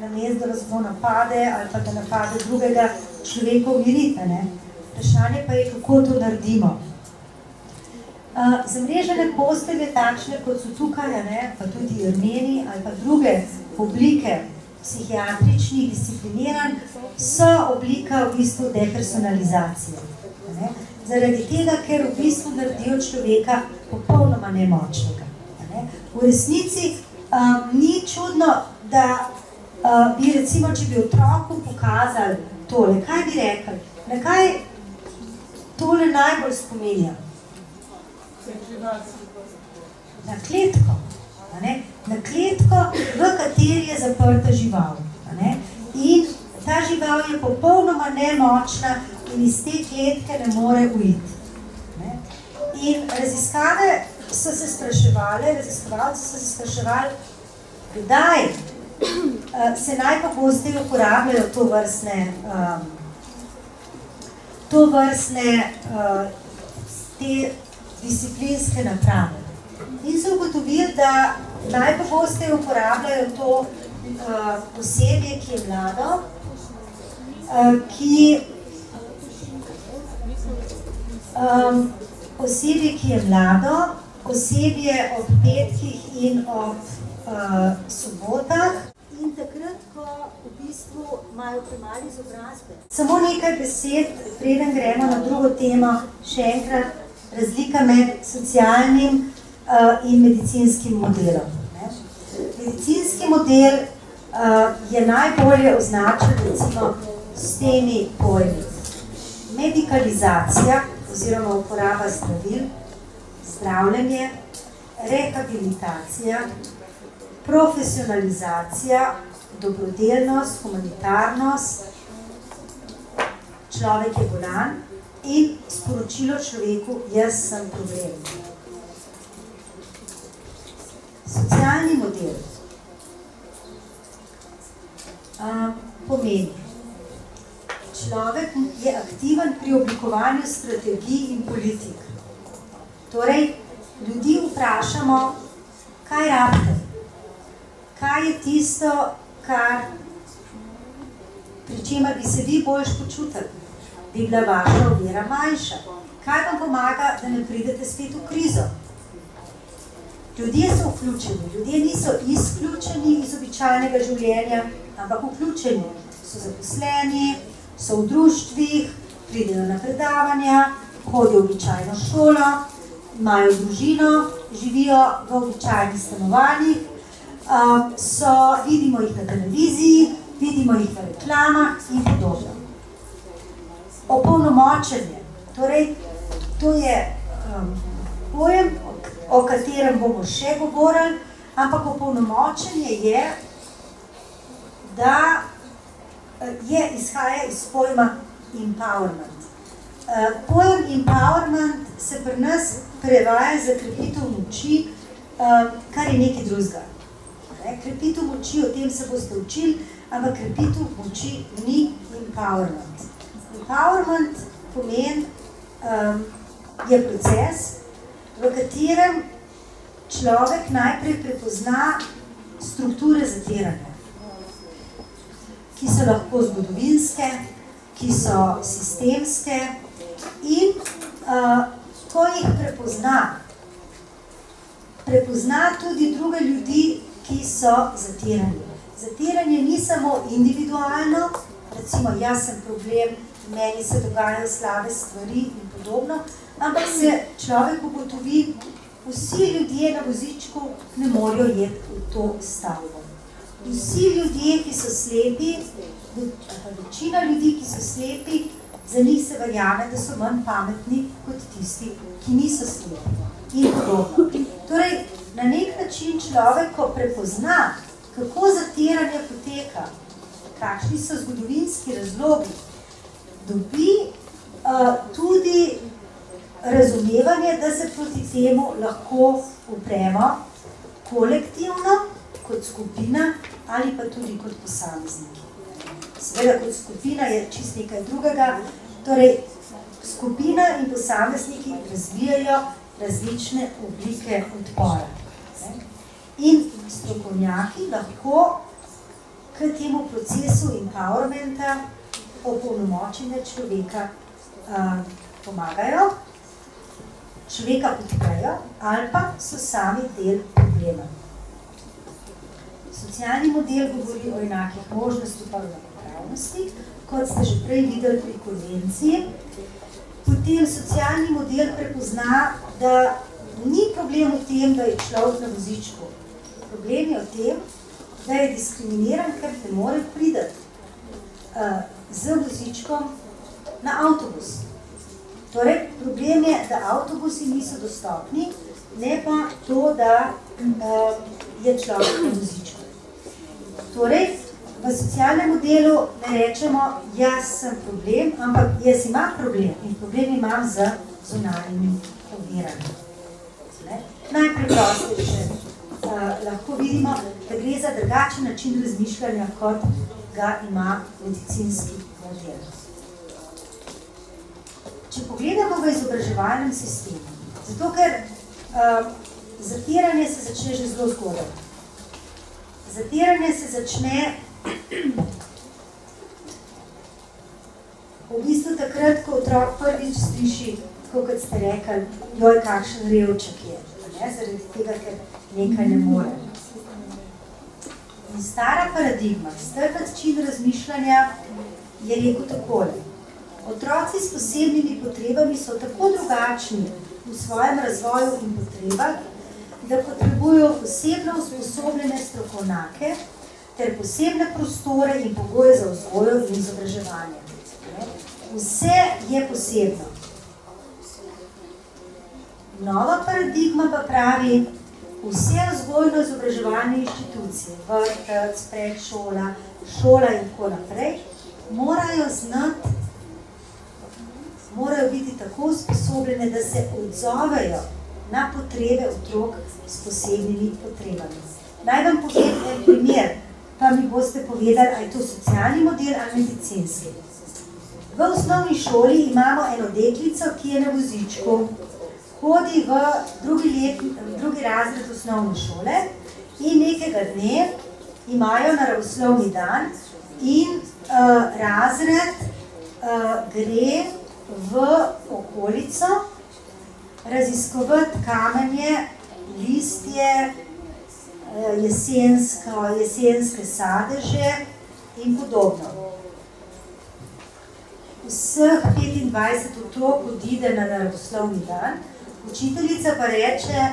namesto da razno napade ali pa da napade drugega človeka umiriti. Vprašanje pa je, kako to naredimo. Zamrežene postelje takšne, kot so tukaj, pa tudi jermeni ali pa druge oblike psihiatričnih discipliniranj, so oblika v bistvu depersonalizacije. Zaradi tega, ker v bistvu naredijo človeka popolnoma nemočnega. V resnici ni čudno, da bi recimo, če bi otroku pokazali tole, kaj bi rekli, na kaj tole najbolj spominja? Na kletko. Na kletko, v kateri je zaprta žival. In ta žival je popolnoma nemočna in iz te kletke ne more uiti. In raziskave so se spraševali, raziskovalci so se spraševali, kdaj se najpogosteje uporabljajo tovrstne te disciplinske naprave. In so ugotovili, da najpogosteje uporabljajo to osebje, ki je mlado, osebje ob petkih in ob sobotah in takrat, ko v bistvu imajo premalo izobrazbe. Samo nekaj besed, preden gremo na drugo temo, še enkrat razlika med socialnim in medicinskim modelom. Medicinski model je najbolje označen recimo s temi pojmi. Medikalizacija oziroma uporaba zdravil, zdravljenje, rehabilitacija, profesionalizacija, dobrodelnost, humanitarnost, človek je bolan in sporočilo človeku, jaz sem problem. Socialni model pomeni, človek je aktiven pri oblikovanju strategij in politik. Torej, ljudi vprašamo, kaj rabite, kaj je tisto, pri čemer bi se vi boljš počutili, bi bila vaša ovira manjša, kaj vam pomaga, da ne pridete spet v krizo. Ljudje so vključeni, ljudje niso izključeni iz običajnega življenja, ampak vključeni. So zaposleni, so v društvih, pridejo na predavanja, hodijo v običajno šolo, imajo družino, živijo v običajnih stanovanjih, vidimo jih na televiziji, vidimo jih v reklamah in podobno. Opolnomočenje, torej to je pojem, o katerem bomo še govorili, ampak opolnomočenje je, da izhaja iz pojma empowerment. Pojem empowerment se pri nas prevaja za krepitev moči, kar je nekaj drugega. Krepitev moči, o tem se boste učili, ampak krepitev moči ni empowerment. Empowerment pomeni, je proces, v katerem človek najprej prepozna strukture zatiranja, ki so lahko zgodovinske, ki so sistemske in ko jih prepozna tudi druge ljudi, ki so zatirani. Zatiranje ni samo individualno, recimo jaz sem problem, meni se dogajajo slabe stvari in podobno, ampak se človek ugotovi, vsi ljudje na vozičku ne morejo jeti v to stavbo. Vsi ljudje, ki so slepi, večina ljudi, ki so slepi, za njih se verjame, da so manj pametni kot tisti, ki niso slepi in podobno. Torej, na nek način človek, ko prepozna, kako zatiranje poteka, kakšni so zgodovinski razlogi, dobi tudi razumevanje, da se proti temu lahko upremo kolektivno, kot skupina ali pa tudi kot posamezniki. Seveda, kot skupina je čist nekaj drugega, torej skupina in posamezniki razvijajo različne oblike odpora. In strokovnjaki lahko k temu procesu empowermenta, opolnomočenja človeka pomagajo, človeka podprejo ali pa so sami del problema. Socialni model govori o enakih možnosti pa o enakopravnosti, kot ste že prej videli pri konvenciji. Potem socialni model prepozna, da ni problem v tem, da je človek na vozičku. Problem je v tem, da je diskriminiran, ker ne more priti z vozičkom na avtobus. Torej, problem je, da avtobusi niso dostopni, ne pa to, da je človek na vozičku. Torej, v socialnem modelu ne rečemo, jaz sem problem, ampak jaz imam problem in problem imam z zunanjimi ovirami. Najpreprostejše lahko vidimo, da gre za drugačen način razmišljanja, kot ga ima medicinski model. Če pogledamo v izobraževalnem sistemu, zato ker zatiranje se začne že zelo zgodaj. Zatiranje se začne v bistvu takrat, ko otrok prvič sliši, tako kot ste rekli, joj, kakšen revček je, zaradi tega, ker nekaj ne more. In stara paradigma, star način razmišljanja je rekel takole. Otroci s posebnimi potrebami so tako drugačni v svojem razvoju in potrebah, da potrebujejo posebno usposobljene strokovnjake ter posebne prostore in pogoje za vzgojo in izobraževanje. Vse je posebno. Nova paradigma pa pravi, vse vzgojno-izobraževalne inštitucije, vrtec, predšola, šola in tako naprej, morajo biti tako usposobljene, da se odzovejo na potrebe otrok s posebnimi potrebami. Naj vam povem en primer, pa mi boste povedali, ali je to socialni model ali medicinski. V osnovni šoli imamo eno deklico, ki je na vozičku, hodi v drugi razred osnovne šole in nekega dne imajo naravoslovni dan in razred gre v okolico raziskovati kamenje, listje, jesenske sadeže in podobno. Vseh 25 otrok odide na naravoslovni dan, učiteljica pa reče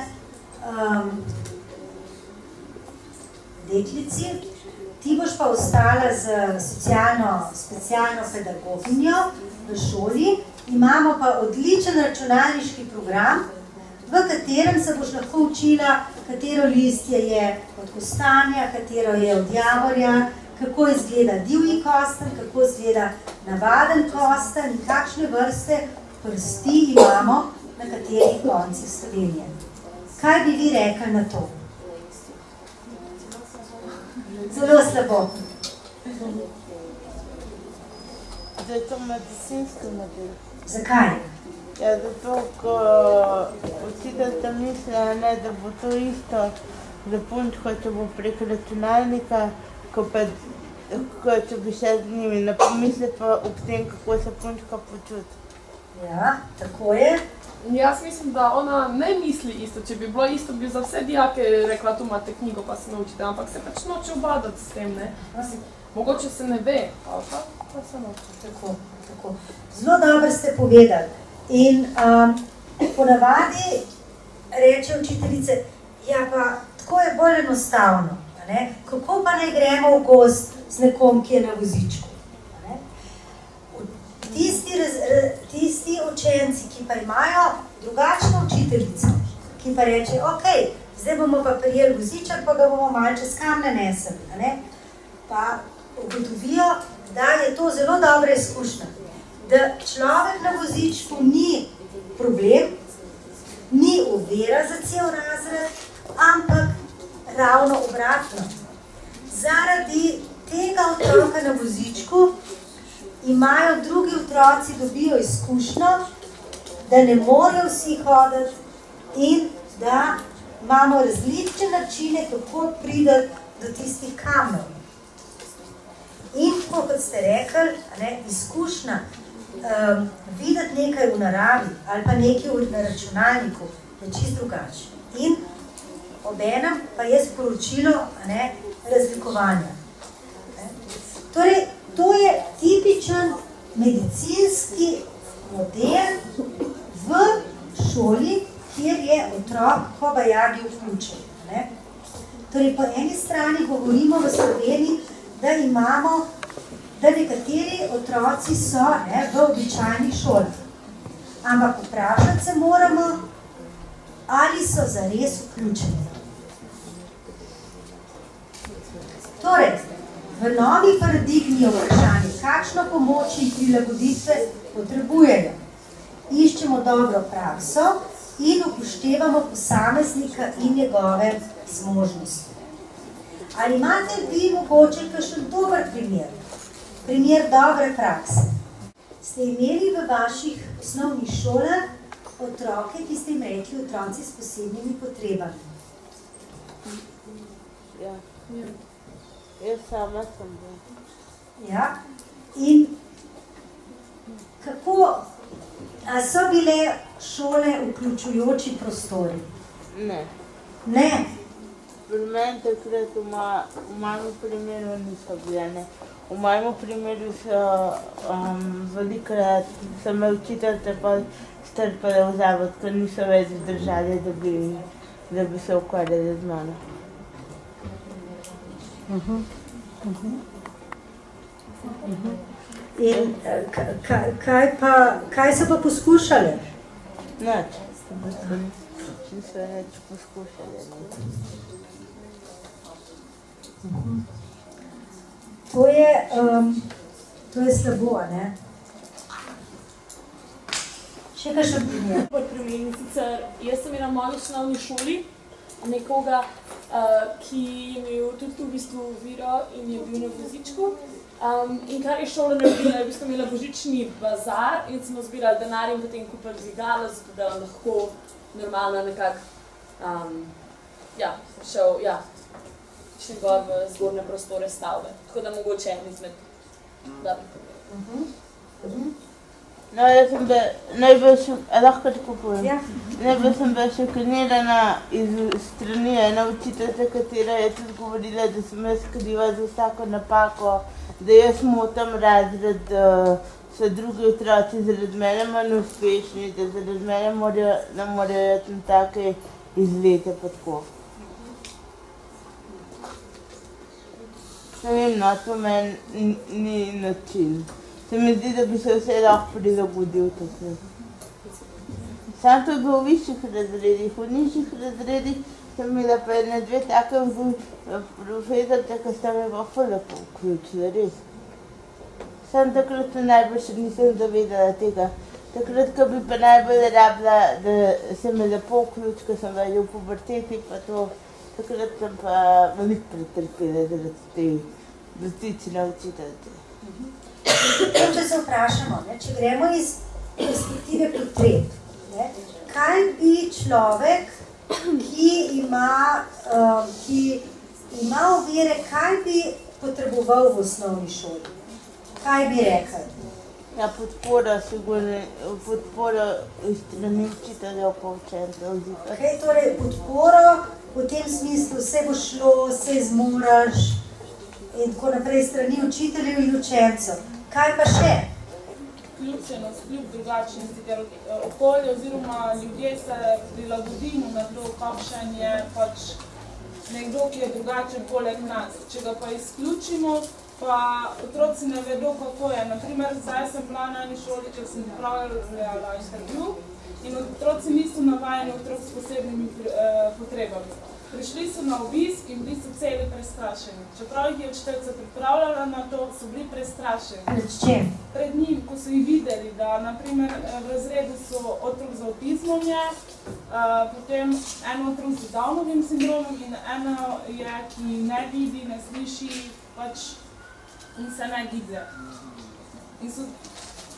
deklici, ti boš pa ostala z specialno pedagoginjo v šoli, imamo pa odličen računalniški program, v katerem se boš lahko učila, katero listje je od kostanja, katero je od javorja, kako izgleda divji kostanj, kako izgleda navaden kostanj in kakšne vrste prsti imamo na katerih koncih Slovenije. Kaj bi vi rekli na to? Zelo slabo. Da je to medicinski model. Zakaj? Ja, zato, ko učiteljica misli, da bo to isto za punčko, če bo prek računalnika, ko če bi še z njimi, ne pomisli pa ob tem, kako se punčka počuti. Ja, tako je. Jaz mislim, da ona ne misli isto. Če bi bilo isto, bi za vse dijake rekla, tu imate knjigo pa se naučite, ampak se pač noče obadati s tem, ne. Mogoče se ne ve, pa se noče. Tako. Zelo dobro ste povedali. In ponavadi reče učiteljice, ja pa tako je bolj enostavno, ne? Kako pa naj gremo v gozd z nekom, ki je na vozičku? Ne? Tisti učenci, ki pa imajo drugačno učiteljico, ki pa reče, ok, zdaj bomo pa prijeli voziček, pa ga bomo malo čez kamne nesli, ne? Pa ugotovijo, da je to zelo dobra izkušnja, da človek na vozičku ni problem, ni ovira za cel razred, ampak ravno obratno. Zaradi tega otroka na vozičku imajo drugi otroci, dobijo izkušnjo, da ne morejo vsi hoditi in da imamo različne načine, kako priti do tistih kamnov. In kot ste rekli, izkušnja videti nekaj v naravi ali pa nekaj na računalniku je čisto drugače. In obenem pa je sporočilo razlikovanja. Torej, to je tipičen medicinski model v šoli, kjer je otrok kobajagi vključen. Torej, po eni strani govorimo v Sloveniji, da nekateri otroci so v običajnih šolah. Ampak vprašati se moramo, ali so zares vključeni. Torej, v novi paradigmi je vprašanje, kakšno pomoč in prilagoditve potrebujejo. Iščemo dobro prakso in upoštevamo posameznika in njegove zmožnosti. Ali imate vi mogoče kakšen dober primer? Primer dobre prakse. Ste imeli v vaših osnovnih šolah otroke, ki ste jim rekli otroci s posebnimi potrebami? Ja. Jaz sama sem bila. Ja. In kako, a so bile šole vključujoči prostori? Ne. Ne? Pri meni takrat v mojem primeru niso bile, ne. V mojem primeru so velikrat so me učiteljice pa strpale v zavod, ker niso več zdržali, da bi se ukvarjali z mano. In kaj so pa poskušali? Nič. Niso več poskušali. To je slabo, ne? Še kakšen primer? Primer, sicer jaz sem imela v moji osnovni šoli nekoga, ki je imel tudi v bistvu viro in je bil na vozičku. In kar je šola naredila, je v bistvu imela božični bazar in smo zbirali denar in potem kupili dvigalo, zato da lahko normalno nekako šli gor v zgornje prostore stavbe. Tako da mogoče en izmed dobrih. No, jaz sem najbolj lahko tako povem. Najbolj sem bila šokinirana iz strani ene učiteljice, katera je tudi govorila, da sem jaz kriva za vsako napako, da jaz motam razred, da so drugi otroci zaradi mene manj uspešni, da zaradi mene ne morejo iti na take izlete pa tako. Ne vem, no, to meni ni način. Se mi zdi, da bi se vse lahko prilagodil tako. Sam to je bil v višjih razredih. V nižjih razredih sem imela pa ene dve take profesorce, ki sta me pa ful lepo vključila, res. Sam takrat se najbolj še nisem zavedala tega. Takrat, ko bi pa najbolj rabila, da se me lepo vključi, ko sem bila že v puberteti, pa to, takrat sem pa veliko pretrpela zaradi dotične učiteljice. Če se vprašamo, če gremo iz perspektive potreb, kaj bi človek, ki ima ovire, kaj bi potreboval v osnovni šoli? Kaj bi rekel? Ja, podpora strani učiteljev pa učencev. Okay, torej, podporo v tem smislu, vse bo šlo, vse zmoraš in tako naprej strani učiteljev in učencev. Kaj pa še? Vključenost, kljub drugačnosti, ker okolje oziroma ljudje se prilagodimo na to, kakšen je pač nekdo, ki je drugačen poleg nas. Če ga pa izključimo, pa otroci ne vedo, kako je. Naprimer, zdaj sem bila na eni šoli, ker sem pripravljala intervju in otroci niso navajeni otrok s posebnimi potrebami. Prišli so na obisk in bili so celi prestrašeni. Čeprav jih je učiteljica pripravljala na to, so bili prestrašeni. Pred čem? Pred njim, ko so jih videli, da naprimer v razredu so otrok z avtizmom potem en otrok z Downovim sindromom in eno je, ki ne vidi, ne sliši pač in se ne giblje. In so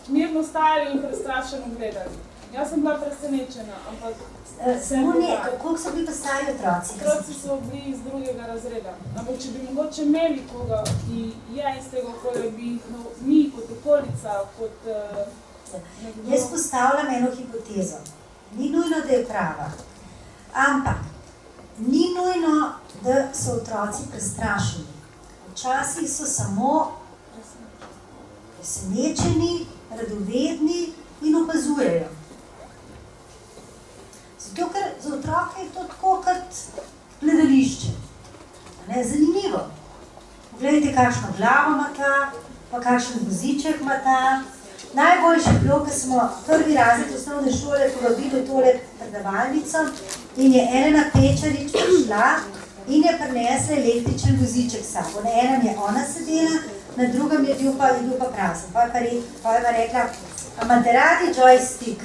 mirno stajali in prestrašeno gledali. Jaz sem bila presenečena, ampak Koliko so bili pa stari otroci? Otroci so bili iz drugega razreda. Ampak če bi mogoče imeli koga, ki je iz tega okolja, bi mi kot okolica, kot nekdo... Jaz postavljam eno hipotezo. Ni nujno, da je prava. Ampak ni nujno, da so otroci prestrašeni. Včasih so samo presenečeni, radovedni in opazujejo. Zato, ker za otroke je to tako kot gledališče. Zanimivo. Pogledajte, kakšno glavo ima ta, pa kakšen voziček ima ta. Najboljše je bilo, ko smo prvi razred osnovne šole povabili v tole predavalnico in je Elena Pečarič prišla in je prinesla električen voziček s sabo. Na enem je ona sedela, na drugem je bil pa prazen. Pa je pa rekla, a imate radi joystick?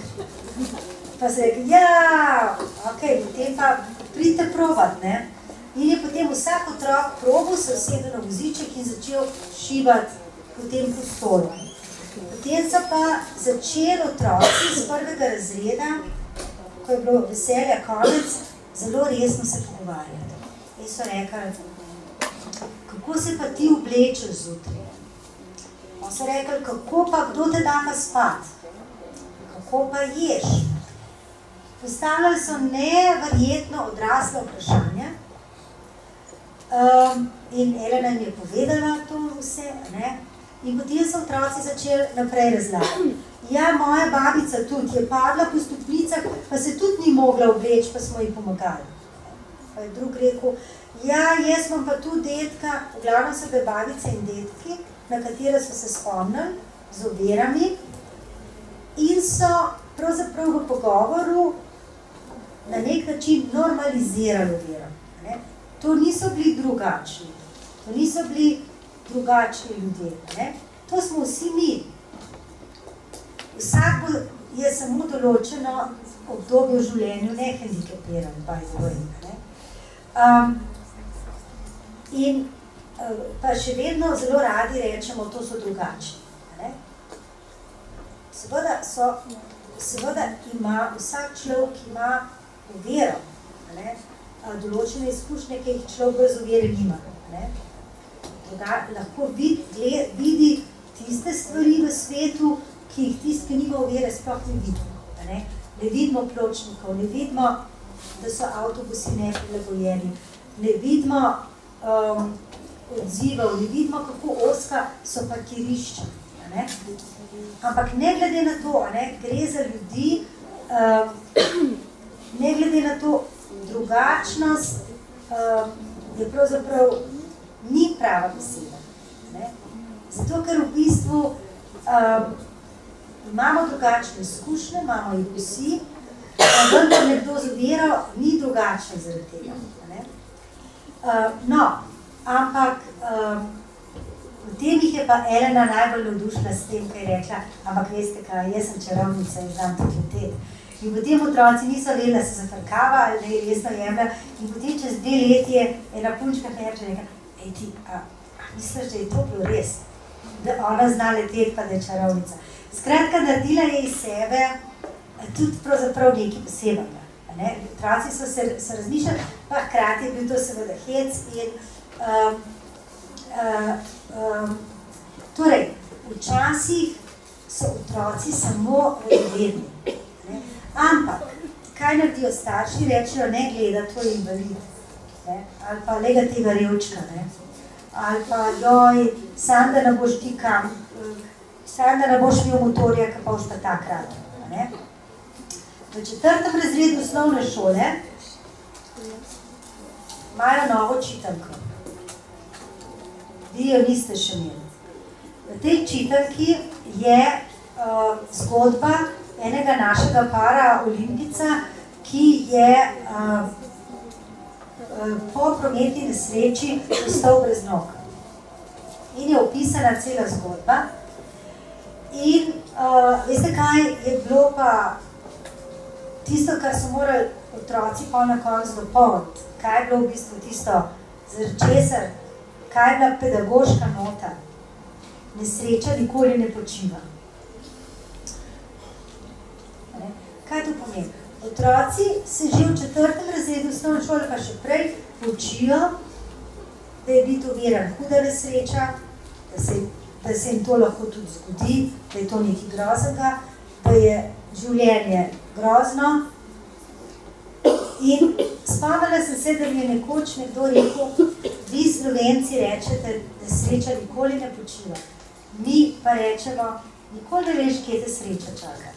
Pa se je rekel, ja, ok, potem pa pridite provat, ne? In je potem vsak otrok probal, se usedel na voziček in začel šibati po tem prostoru. Potem so pa začeli otroci z prvega razreda, ko je bilo veselja konec, zelo resno se pogovarjati. In so rekli, kako se pa ti oblečeš zjutraj? On so rekli, kako pa, kdo te da pa spat? Kako pa ješ? Postavljali so neverjetno odrasla vprašanja in Elena jim je povedala to vse, ne? In potem so otroci začeli naprej razlagati. Ja, moja babica tudi je padla po stopnicah, pa se tudi ni mogla obleči, pa smo ji pomagali. Pa je drug rekel, ja, jaz imam pa tudi detka, v glavnem so bile babice in detki, na katere so se spomnili z ovirami in so pravzaprav v pogovoru na nek način normalizirali oviro. To niso bili drugačni, to niso bili drugačni ljudje. Ne? To smo vsi mi. Vsak je samo določeno obdobje v življenju nehendikepiran, by the way. Ne? In pa še vedno zelo radi rečemo, to so drugačni. Ne? Seveda ima vsak človek, ki ima oviro, določene izkušnje, ki jih človek brez ovire nima. Lahko vidi tiste stvari v svetu, ki jih tisti, ki nima ovire, sploh ne vidimo. Ne vidimo pločnikov, ne vidimo, da so avtobusi neprilagojeni, ne vidimo odzivov, ne vidimo, kako ozka so parkirišča. Ampak ne glede na to, gre za ljudi, ne glede na to, drugačnost je pravzaprav ni prava beseda. Zato, ker v bistvu imamo drugačne izkušnje, imamo jih vsi, vendar nekdo z oviro ni drugačen zaradi tega. No, ampak potem jih je pa Elena najbolj navdušila s tem, kaj je rekla, ampak veste kaj, jaz sem čarovnica in znam tudi leteti. In potem otroci niso vedeli, da se zafrkava ali da je resno jemlja. In potem čez 2 leti je ena punčka Herča rekla, ej ti, Misliš, da je to bilo res? Da ona zna leteti, pa da je čarovnica. Skratka, naredila je iz sebe tudi pravzaprav nekaj posebnega. Ne? Otroci so se razmišljali, pa hkrati je bil to seveda hec in torej, včasih so otroci samo radovedni. Ampak, kaj naredijo starši? Rečejo, ne gleda, to je invalid. Ne? Ali pa lega tega revčka. Ne? Ali pa, joj, sam da ne boš ti kam, sam da ne boš imel motorja, ka pa boš pa tak rad. Ne? V 4. razredu osnovne šole imajo novo čitanko. Vi jo niste še imeli. V tej čitanki je zgodba enega našega para Olimpica, ki je po prometni nesreči ostal brez nog. In je opisana cela zgodba. In veste kaj, je bilo pa tisto, kar so morali otroci pa na koncu dopolniti, kaj je bilo v bistvu tisto, zaradi česar, kaj je bila pedagoška nota. Nesreča nikoli ne počiva. Kaj to pomeni? Otroci se že v 4. razredu osnovne šole pa še prej učijo, da je biti ovira huda nesreča, da se jim to lahko tudi zgodi, da je to nekaj groznega, da je življenje grozno. In spomnila sem se, da mi je nekoč nekdo rekel, vi Slovenci rečete, da sreča nikoli ne počiva. Mi pa rečemo, nikoli ne veš, kje te sreča čaka.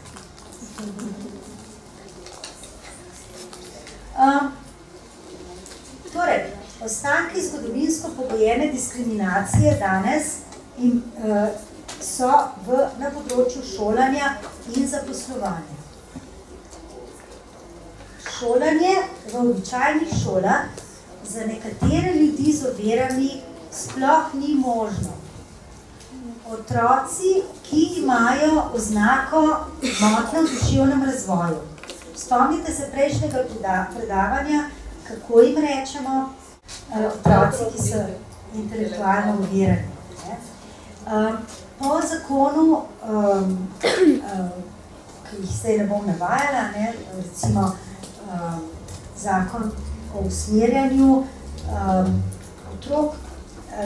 Torej, ostanki zgodovinsko pogojene diskriminacije danes so na področju šolanja in zaposlovanja. Šolanje v običajnih šolah za nekatere ljudi z ovirami sploh ni možno. Otroci, ki imajo oznako motnja v duševnem razvoju. Spomnite se prejšnjega predavanja, kako jim rečemo otroci, ki so intelektualno ovirani. Po zakonu, ki jih zdaj ne bom navajala, recimo zakon o usmerjanju otrok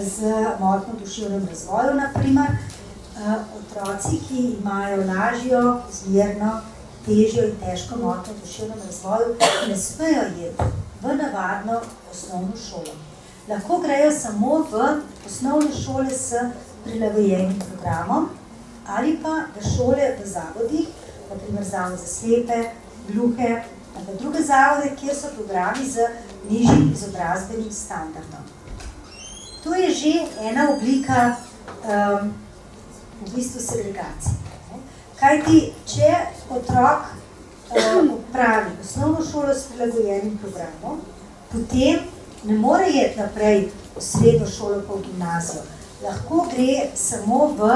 z motnjo v duševnem razvoju, naprimer, otroci, ki imajo lažjo, zmerno, težjo in težko motnjo v duševnem razvoju, ne smejo iti v navadno osnovno šolo. Lahko grejo samo v osnovne šole s prilagojenim programom ali pa v šole v zavodih, naprimer zavod za slepe, gluhe, ali pa druge zavode, kjer so programi z nižjim izobrazbenim standardom. To je že ena oblika v bistvu segregacije. Kajti, če otrok opravi osnovno šolo s prilagojenim programom, potem ne more iti naprej v srednjo šolo pa v gimnazijo. Lahko gre samo v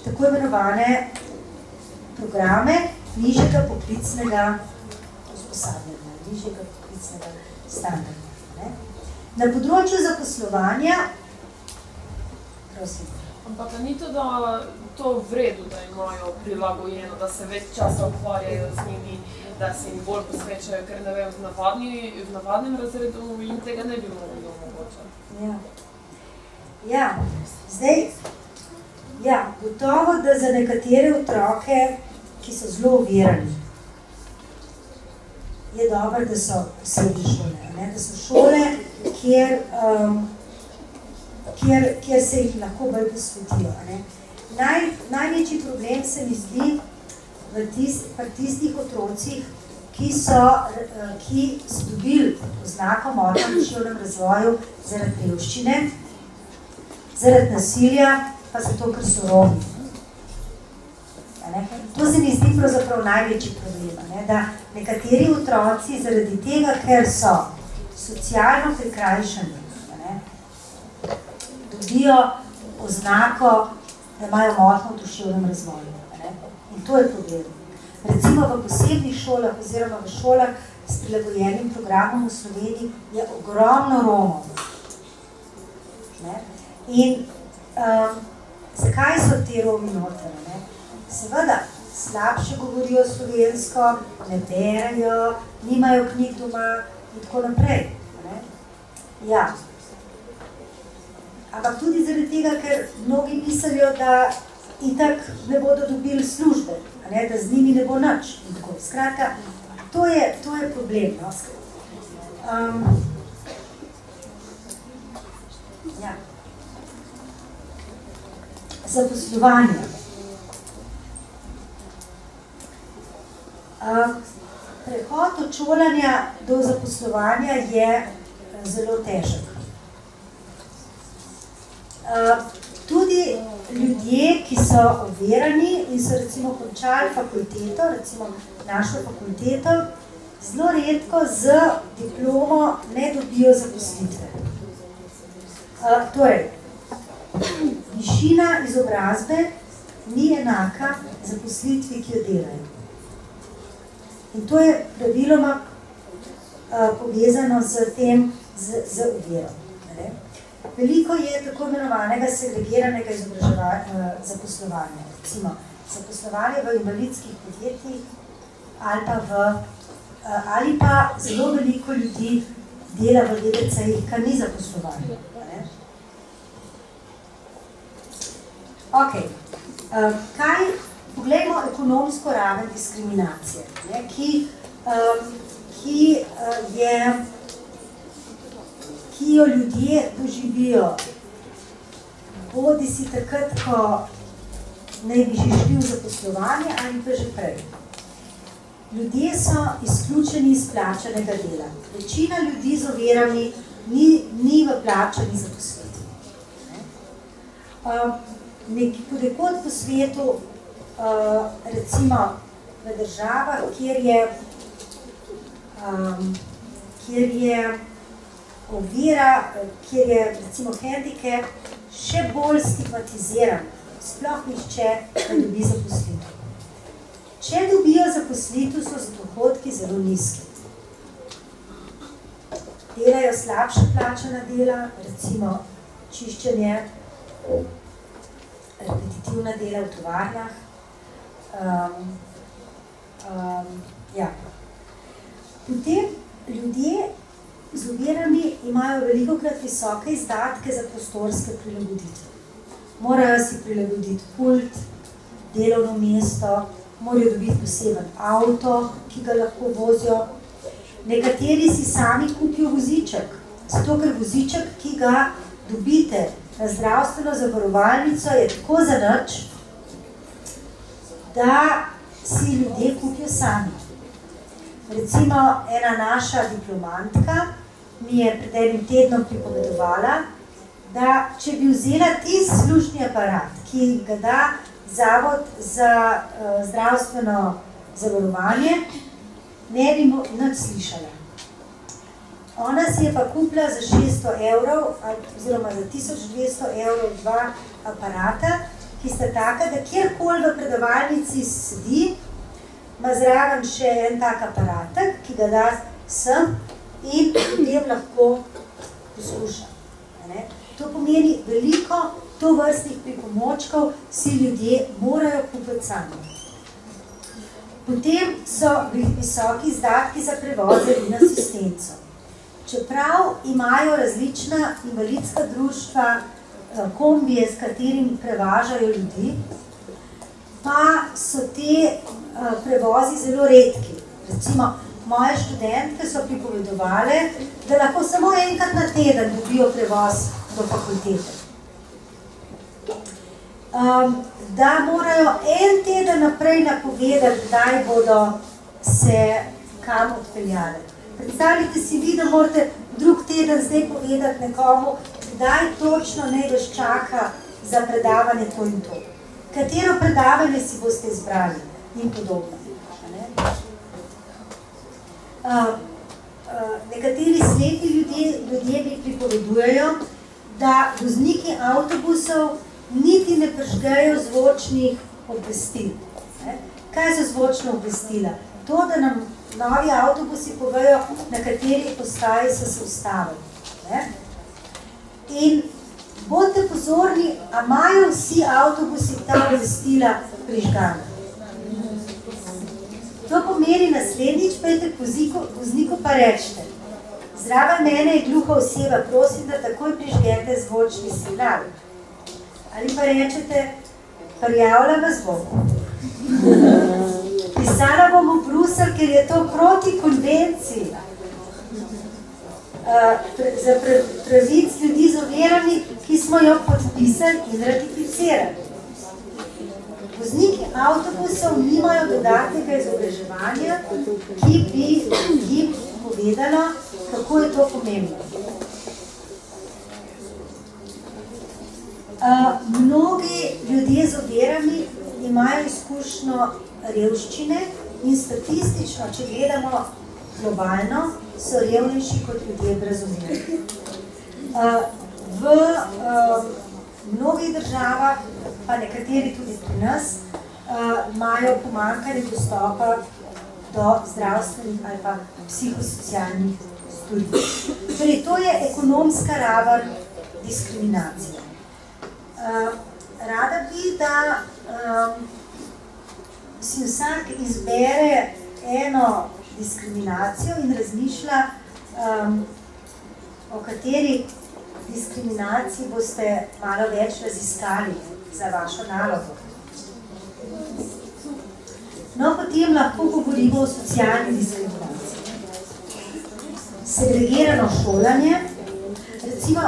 tako imenovane programe nižjega poklicnega usposabljanja, nižjega poklicnega standarda. Na področju zaposlovanja, prosim. Ampak ni to, da to v redu, da imajo prilagojeno, da se več časa ukvarjajo z njimi, da se jim bolj posvečajo, ker ne vem, v navadnem razredu jim tega ne bi mogli omogočati. Ja, zdaj, gotovo, da za nekatere otroke, ki so zelo ovirani, je dobro, da so posebne šole, da so šole, kjer se jih lahko bolj posvetijo. Največji problem se mi zdi pri tistih otrocih, ki so dobili oznako motnja v duševnem razvoju zaradi revščine, zaradi nasilja, pa zato, ker so Romi. To se mi zdi pravzaprav največji problem, da nekateri otroci zaradi tega, ker so socialno prikrajšani, dobijo oznako, da imajo motnjo v duševnem razvoju. In to je problem. Recimo v posebnih šolah oziroma v šolah s prilagojenim programom v Sloveniji je ogromno Romov. In zakaj so te Romi noter? Seveda, slabše govorijo slovensko, ne berejo, nimajo knjig doma in tako naprej. Ja. Ampak tudi zaradi tega, ker mnogi mislijo, da itak ne bodo dobili službe, da z njimi ne bo nič. Skratka, to je problem. No? Ja. Zaposlovanje. Prehod od šolanja do zaposlovanja je zelo težek. Tudi ljudje, ki so overani in so recimo končali fakulteto, recimo našo fakulteto, zelo redko z diplomo ne dobijo zaposlitve. Torej, višina izobrazbe ni enaka zaposlitvi, ki jo delajo. In to je praviloma povezano z tem, z oviro. Veliko je tako imenovanega segregiranega zaposlovanja. Recimo, zaposlovanje v invalidskih podjetjih ali pa zelo veliko ljudi dela v VDC-jih, kar ni zaposlovanje. Ok. Poglejmo ekonomsko raven diskriminacije, ki jo ljudje doživijo, bodi si takrat, ko naj bi že šli v zaposlovanje ali pa že prej. Ljudje so izključeni iz plačanega dela. Večina ljudi z ovirami ni v plačani zaposlitvi. Ponekod po svetu, recimo v državah, kjer je ovira, kjer je recimo hendikep še bolj stigmatiziran, sploh nihče ne dobi zaposlitev. Če dobijo zaposlitev, so dohodki zelo nizki. Delajo slabše plačana dela, recimo čiščenje, repetitivna dela v tovarnah. Ja. Potem ljudje z ovirami imajo velikokrat visoke izdatke za prostorske prilagoditve. Morajo si prilagoditi pult, delovno mesto, morajo dobiti poseben avto, ki ga lahko vozijo. Nekateri si sami kupijo voziček, zato ker voziček, ki ga dobite na zdravstveno zavarovalnico, je tako zanič, da si ljudje kupijo sami. Recimo, ena naša diplomantka mi je pred enim tednom pripovedovala, da če bi vzela tisti slušni aparat, ki ga da Zavod za zdravstveno zavarovanje, ne bi nič slišala. Ona si je pa kupila za 600 evrov, oziroma za 1200 evrov dva aparata, ki sta taka, da kjerkoli v predavalnici sedi, ima zraven še en tak aparatek, ki ga da sem in potem lahko posluša. To pomeni veliko tovrstnih pripomočkov si ljudje morajo kupiti sami. Potem so visoki izdatki za prevoze in asistenco. Čeprav imajo različna invalidska društva kombije, s katerim prevažajo ljudi, pa so te prevozi zelo redki. Recimo, moje študentke so pripovedovale, da lahko samo enkrat na teden dobijo prevoz do fakultete. Da morajo en teden naprej napovedati, kdaj bodo se kam odpeljali. Predstavljate si vi, da morate drug teden zdaj povedati nekomu, kdaj točno naj vas čaka za predavanje to in to. Katero predavanje si boste izbrali in podobno. Nekateri slepi ljudje mi pripovedujejo, da vozniki avtobusov niti ne prižgejo zvočnih obvestil. Kaj so zvočna obvestila? To, da nam novi avtobusi povejo, na kateri postaji so se ustavili. In Bodite pozorni, a imajo vsi avtobusi ta obvestila prižgana. To pomeni naslednjič, pojdite k vozniku pa rečete: zraven mene je gluha oseba, prosim, da takoj prižgete zvočni signal. Ali pa rečete: prijavljam vas bom. Pisala bom v Bruselj, ker je to proti konvenciji za pravic ljudi z ovirami, ki smo jo podpisali in ratificirali. Vozniki avtobusov nimajo dodatnega izobraževanja, ki bi jim povedala, kako je to pomembno. Mnogi ljudje z ovirami imajo izkušnjo revščine in statistično, če gledamo globalno, so revnejši kot ljudje brez ovir. V mnogih državah, pa nekateri tudi pri nas, imajo pomanjkanje dostopa do zdravstvenih ali pa psihosocialnih storitev. Torej, to je ekonomska raven diskriminacije. Rada bi, da si vsak izbere eno diskriminacijo in razmišlja, o kateri diskriminaciji boste malo več raziskali za vašo nalogo. No, potem lahko govorimo o socialni diskriminaciji. Segregirano šolanje, recimo,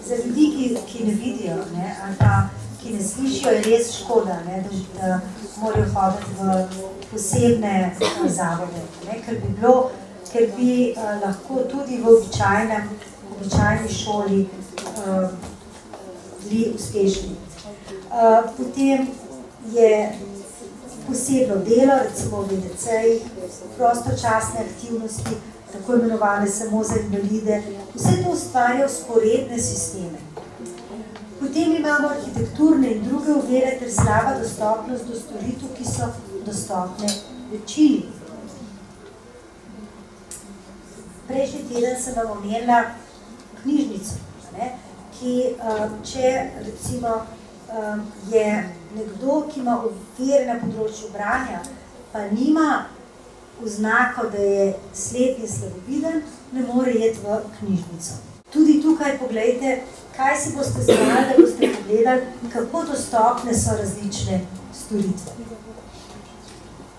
za ljudi, ki ne vidijo, ne, ali pa ki ne slišijo, je res škoda, ne, da morajo hoditi v posebne zavode, ne, ker bi lahko tudi v običajni šoli bili uspešni. Potem je posebno delo, recimo v VDC-jih, prostočasne aktivnosti, tako imenovane samo za invalide, vse to ustvarja vzporedne sisteme. Potem imamo arhitekturne in druge ovire ter slaba dostopnost do storitev, ki so dostopne večini. Prejšnji teden sem vam omenila knjižnico, ne, ki, če recimo je nekdo, ki ima ovire na področju branja, pa nima oznako, da je slep in slaboviden, ne more iti v knjižnico. Tudi tukaj pogledajte, kaj si boste znali, da boste pogledali, kako dostopne so različne storitve.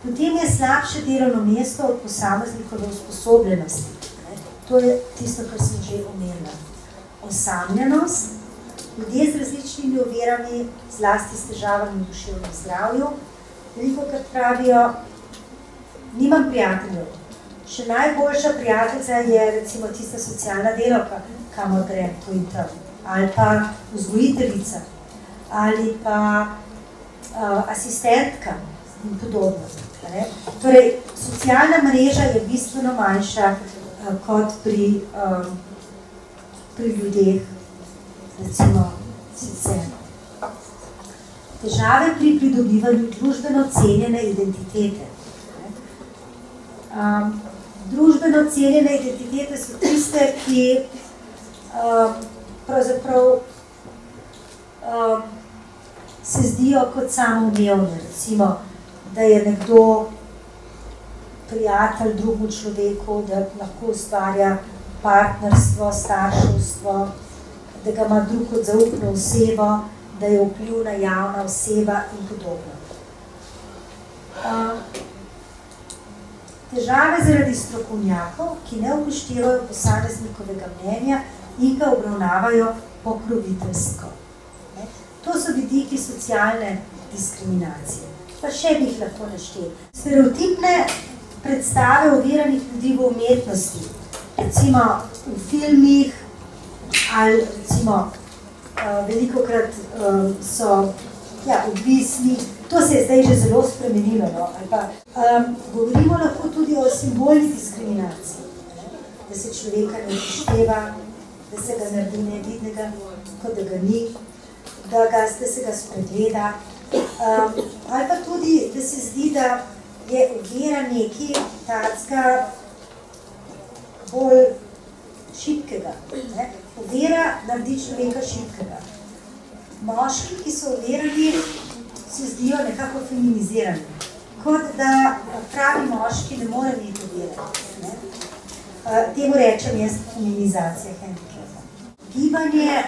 Potem je slabše delovno mesto od posameznikove usposobljenosti. To je tisto, kar sem že omenila. Osamljenost, ljudje z različnimi ovirami, zlasti s težavami v duševnem zdravju, veliko krat pravijo: nimam prijateljev. Še najboljša prijateljica je recimo tista socialna delavka, kamor grem to in tam, ali pa vzgojiteljica, ali pa asistentka in podobno. Ne? Torej, socialna mreža je bistveno manjša kot pri ljudeh, recimo sicer. Težave pri pridobivanju družbeno cenjene identitete. Družbeno cenjene identitete so tiste, ki pravzaprav se zdijo kot samoumevne. Recimo, da je nekdo prijatelj drugemu človeku, da lahko ustvarja partnerstvo, starševstvo, da ga ima drug kot zaupno osebo, da je vplivna javna oseba in podobno. Težave zaradi strokovnjakov, ki ne upoštevajo posameznikovega mnenja in ga obravnavajo pokroviteljsko. To so vidiki socialne diskriminacije. Pa še bi jih lahko našteli. Stereotipne predstave oviranih ljudi v umetnosti, recimo v filmih, ali recimo velikokrat so odvisni. To se je zdaj že zelo spremenilo. No? Govorimo lahko tudi o simbolni diskriminaciji, da se človeka ne upošteva, da se ga naredi nevidnega, kot da ga ni, da se ga spregleda. Ali pa tudi, da se zdi, da je ovira nekaj takega bolj šibkega. Ovira naredi človeka šibkega. Moški, ki so ovirani, se zdijo nekako feminizirani. Kot da pravi moški ne more biti ovirani. Temu rečem jaz feminizacija hendikepa. Gibanje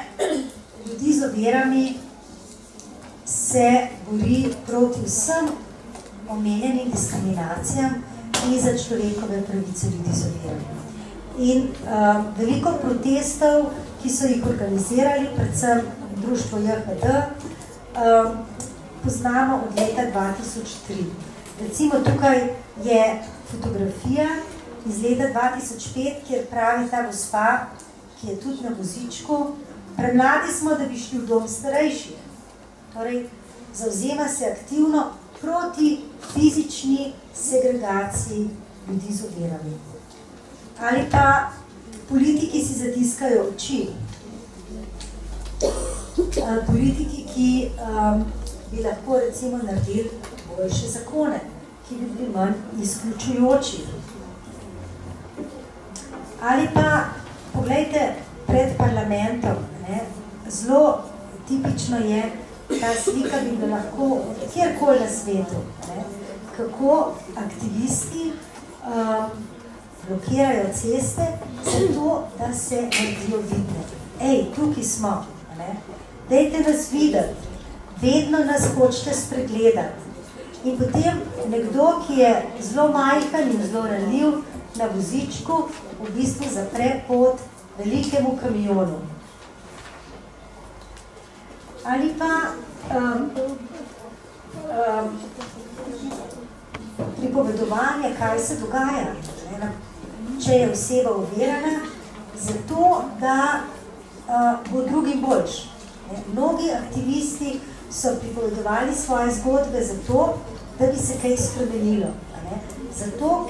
ljudi z ovirami se bori proti vsem omenjenim diskriminacijam in za človekove pravice ljudi z ovirami. In veliko protestov, ki so jih organizirali, predvsem društvo JHD, poznamo od leta 2003. Recimo tukaj je fotografija iz leta 2005, kjer pravi ta gospa, ki je tudi na vozičku, premladi smo, da bi šli v dom starejših. Torej, zavzema se aktivno proti fizični segregaciji ljudi z ovirami. Ali pa politiki si zatiskajo oči. Politiki, ki bi lahko recimo naredili boljše zakone, ki bi bili manj izključujoči. Ali pa, poglejte, pred parlamentom, zelo tipično je, ta slika bi bila lahko kjerkoli na svetu, kako aktivisti blokirajo ceste zato, da se naredijo vidne. Ej, tukaj smo, dajte nas videti, vedno nas hočete spregledati. In potem nekdo, ki je zelo majhen in zelo ranljiv na vozičku, v bistvu zapre pot velikemu kamionu. Ali pa pripovedovanje, kaj se dogaja, če je oseba ovirana, zato, da bo drugim boljš. Mnogi aktivisti so pripovedovali svoje zgodbe zato, da bi se kaj spremenilo. Zato,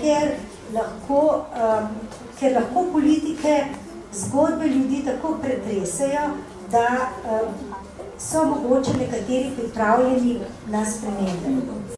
ker lahko politike zgodbe ljudi tako pretresajo, da so mogoče nekateri pripravljeni na spremembe.